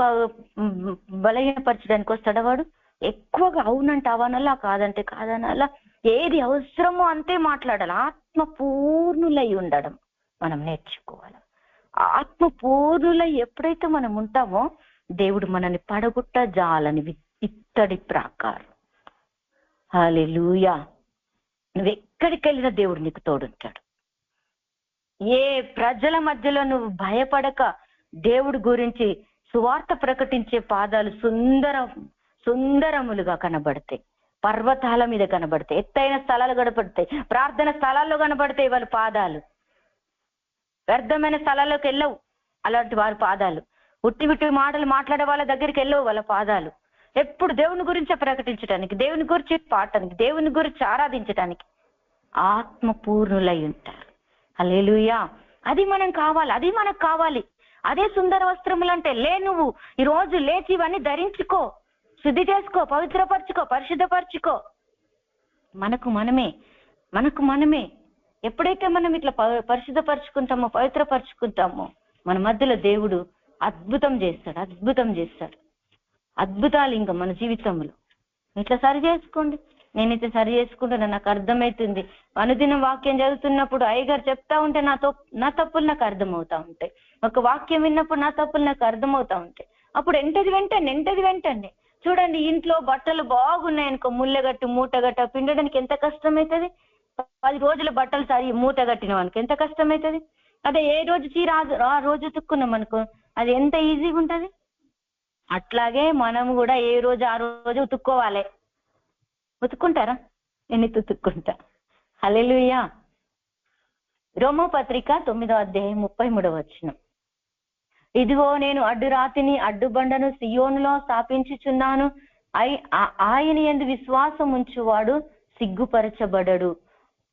బలహీనపరచడానికి వస్తాడా వాడు? ఎక్కువగా అవునంటే అవనలా, కాదంటే కాదనలా, ఏది అవసరమో అంతే మాట్లాడాలి. ఆత్మపూర్ణులై ఉండడం మనం నేర్చుకోవాలి. ఆత్మపూర్ణులై ఎప్పుడైతే మనం ఉంటామో దేవుడు మనల్ని పడగొట్ట జాలని ఇత్తడి ప్రాకారం. హల్లెలూయా. నువ్వు ఎక్కడికి వెళ్ళినా దేవుడు నీకు తోడుంటాడు. ఏ ప్రజల మధ్యలో నువ్వు భయపడక దేవుడి గురించి సువార్త ప్రకటించే పాదాలు సుందరములుగా కనబడతాయి, పర్వతాల మీద కనబడతాయి, ఎత్తైన స్థలాలు కనబడతాయి, ప్రార్థన స్థలాల్లో కనబడతాయి వాళ్ళ పాదాలు. వ్యర్థమైన స్థలాల్లోకి వెళ్ళవు అలాంటి వారి పాదాలు. ఉట్టి మాటలు మాట్లాడే వాళ్ళ దగ్గరికి వెళ్ళవు వాళ్ళ పాదాలు. ఎప్పుడు దేవుని గురించే ప్రకటించడానికి, దేవుని గురించి పాడటానికి, దేవుని గురించి ఆరాధించడానికి ఆత్మపూర్ణులై ఉంటారు. హల్లెలూయా. అది మనం కావాలి, అది మనకు కావాలి. అదే సుందర వస్త్రములు అంటే. నువ్వు ఈ రోజు లేచి ఇవన్నీ ధరించుకో, శుద్ధి చేసుకో, పవిత్రపరచుకో, పరిశుద్ధపరచుకో. మనకు మనమే ఎప్పుడైతే మనం ఇట్లా పరిశుద్ధపరచుకుంటామో, పవిత్రపరచుకుంటామో, మన మధ్యలో దేవుడు అద్భుతం చేస్తాడు. అద్భుతాలు ఇంకా మన జీవితంలో. ఇట్లా సరి చేసుకోండి. నేనైతే సరి చేసుకుంటున్నా, నాకు అర్థమవుతుంది. అనుదినం వాక్యం చదువుతున్నప్పుడు అయ్యగారు చెప్తా ఉంటే నా తప్పులు నాకు అర్థమవుతా ఉంటాయి. ఒక వాక్యం విన్నప్పుడు నా తప్పులు నాకు అర్థమవుతా ఉంటాయి. అప్పుడు ఎంటది వెంటనే చూడండి, ఇంట్లో బట్టలు బాగున్నాయనుకో, ముళ్ళగట్టు మూటగట్ట పిండడానికి ఎంత కష్టమవుతుంది. 10 రోజుల బట్టలు సరి మూట కట్టినాం అనుకో ఎంత కష్టమవుతుంది. అదే ఏ రోజు చీర ఆ రోజు ఉతుక్కున్నాం అనుకో, అది ఎంత ఈజీగా ఉంటది. అట్లాగే మనము కూడా ఏ రోజు ఆ రోజు ఉతుక్కోవాలి. ఉతుక్కుంటారా? నేనైతే ఉతుక్కుంటా. హల్లెలూయా. రోమపత్రిక 9వ అధ్యాయం 33వ వచనం. ఇదిగో నేను అడ్డురాతిని అడ్డుబండను సియోనులో స్థాపించుచున్నాను, ఆయన యందు విశ్వాసం ఉంచువాడు సిగ్గుపరచబడడు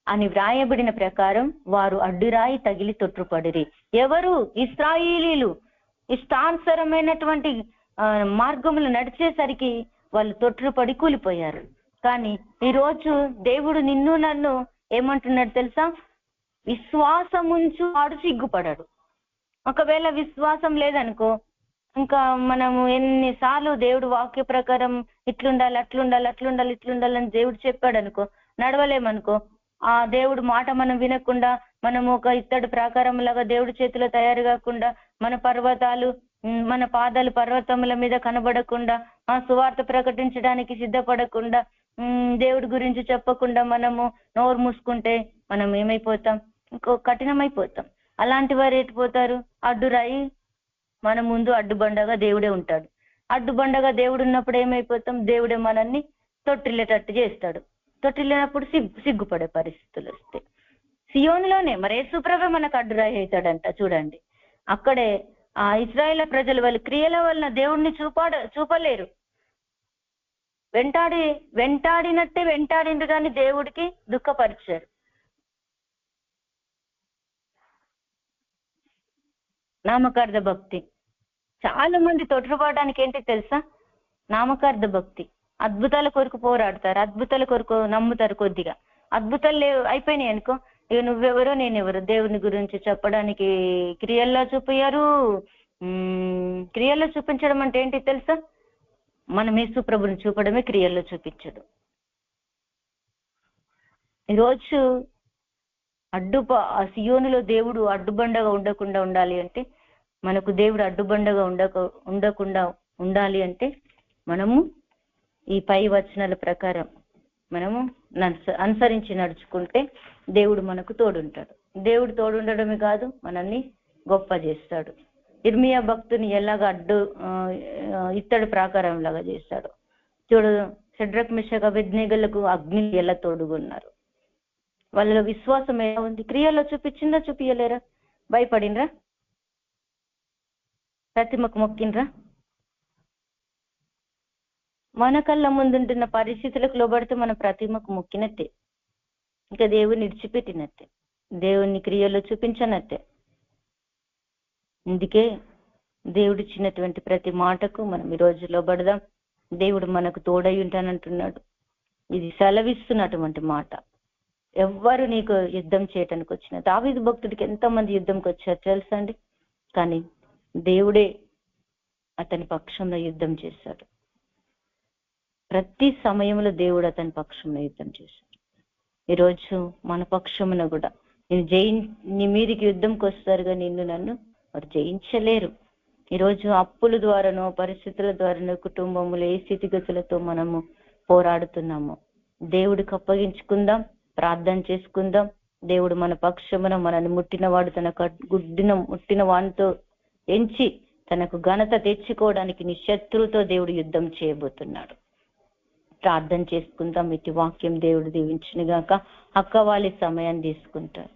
అని వ్రాయబడిన ప్రకారం వారు అడ్డురాయి తగిలి తొట్టుపడిరి. ఎవరు? ఇశ్రాయేలీయులు. ఇష్టానుసారమైనటువంటి మార్గములు నడిచేసరికి వాళ్ళు తొట్టుపడి కూలిపోయారు. కానీ ఈరోజు దేవుడు నిన్ను నన్ను ఏమంటున్నాడు తెలుసా? విశ్వాసం ఉంచు వాడు సిగ్గుపడడు. ఒకవేళ విశ్వాసం లేదనుకో, ఇంకా మనము ఎన్నిసార్లు దేవుడు వాక్య ప్రకారం ఇట్లుండాలి ఇట్లుండాలని దేవుడు చెప్పాడు అనుకో, నడవలేమనుకో. ఆ దేవుడు మాట మనం వినకుండా, మనము ఒక ఇత్తడి ప్రాకారం లాగా దేవుడి చేతిలో తయారు కాకుండా, మన పాదాలు పర్వతముల మీద కనబడకుండా, ఆ సువార్త ప్రకటించడానికి సిద్ధపడకుండా, దేవుడి గురించి చెప్పకుండా మనము నోరు మూసుకుంటే మనం ఏమైపోతాం? ఇంకో కఠినమైపోతాం. అలాంటి వారు ఎట్టిపోతారు? అడ్డురాయి మన ముందు అడ్డుబండగా దేవుడే ఉంటాడు. అడ్డుబండగా దేవుడు ఉన్నప్పుడు ఏమైపోతాం? దేవుడే మనల్ని తొట్టిల్లేటట్టు చేస్తాడు. తొట్టిల్లేనప్పుడు సిగ్గుపడే పరిస్థితులు వస్తాయి. సియోనులోనే మరి యేసుప్రభువే మనకు అడ్డురాయి అవుతాడంట. చూడండి, అక్కడే ఆ ఇశ్రాయేలు ప్రజలు వాళ్ళ క్రియల వలన దేవుణ్ణి చూపలేరు. వెంటాడినట్టే వెంటాడిండు కానీ దేవుడికి దుఃఖపరిచారు. నామకార్థ భక్తి. చాలా మంది తొట్టుపడడానికి ఏంటి తెలుసా? నామకార్థ భక్తి. అద్భుతాల కొరకు పోరాడతారు, అద్భుతాల కొరకు నమ్ముతారు. కొద్దిగా అద్భుతాలు అయిపోయినాయి అనుకో, ఇక నువ్వెవరో నేనెవరు దేవుని గురించి చెప్పడానికి క్రియల్లో చూపించారు. క్రియల్లో చూపించడం అంటే ఏంటి తెలుసా? మనం యేసు ప్రభుని చూపడమే క్రియల్లో చూపించడు. ఈరోజు సియోనులో దేవుడు అడ్డుబండగా ఉండకుండా ఉండాలి అంటే, మనకు దేవుడు అడ్డుబండగా ఉండకుండా ఉండాలి అంటే, మనము ఈ పై వచనాల ప్రకారం మనము అనుసరించి నడుచుకుంటే దేవుడు మనకు తోడుంటాడు. దేవుడు తోడుండడమే కాదు, మనల్ని గొప్ప చేస్తాడు. ఇర్మియా భక్తుని ఎలాగా ఇత్తడి ప్రాకారం లాగా చేస్తాడు. చూడు, షడ్రక్ మెషక్ అబేద్నెగోలకు అగ్ని ఎలా తోడుగున్నారు. వాళ్ళలో విశ్వాసం ఎలా ఉంది? క్రియల్లో చూపించలేరా? భయపడినరా? ప్రతిమకు మొక్కినరా? మన కళ్ళ ముందుంటున్న పరిస్థితులకు లోబడితే మన ప్రతిమకు మొక్కినట్టే, ఇంకా దేవుని విడిచిపెట్టినట్టే, దేవుని క్రియల్లో చూపించనట్టే. అందుకే దేవుడిచ్చినటువంటి ప్రతి మాటకు మనం ఈ రోజు లోబడదాం. దేవుడు మనకు తోడై ఉంటానంటున్నాడు. ఇది సెలవిస్తున్నటువంటి మాట. ఎవ్వరు నీకు యుద్ధం చేయటానికి వచ్చిన, దావీదు భక్తుడికి ఎంతమంది యుద్ధంకి వచ్చారు తెలుసా అండి? కానీ దేవుడే అతని పక్షంలో యుద్ధం చేశాడు. ప్రతి సమయంలో దేవుడు అతని పక్షంలో యుద్ధం చేశాడు. ఈరోజు మన పక్షమున కూడా నీ మీదికి యుద్ధంకి వస్తారుగా, నన్ను వారు జయించలేరు. ఈరోజు అప్పుల ద్వారానో పరిస్థితుల ద్వారానో కుటుంబములు ఏ స్థితిగతులతో మనము పోరాడుతున్నామో దేవుడికి అప్పగించుకుందాం, ప్రార్థన చేసుకుందాం. దేవుడు మన పక్షమున మనల్ని ముట్టినవాడు తన ముట్టిన వానితో ఎంచి తనకు ఘనత తెచ్చుకోవడానికి నీ శత్రువుతో దేవుడు యుద్ధం చేయబోతున్నాడు. ప్రార్థన చేసుకుందాం. ఇటు వాక్యం దేవుడు దీవించును గాక. అక్క వాళ్ళ సమయాన్ని తీసుకుంటారు.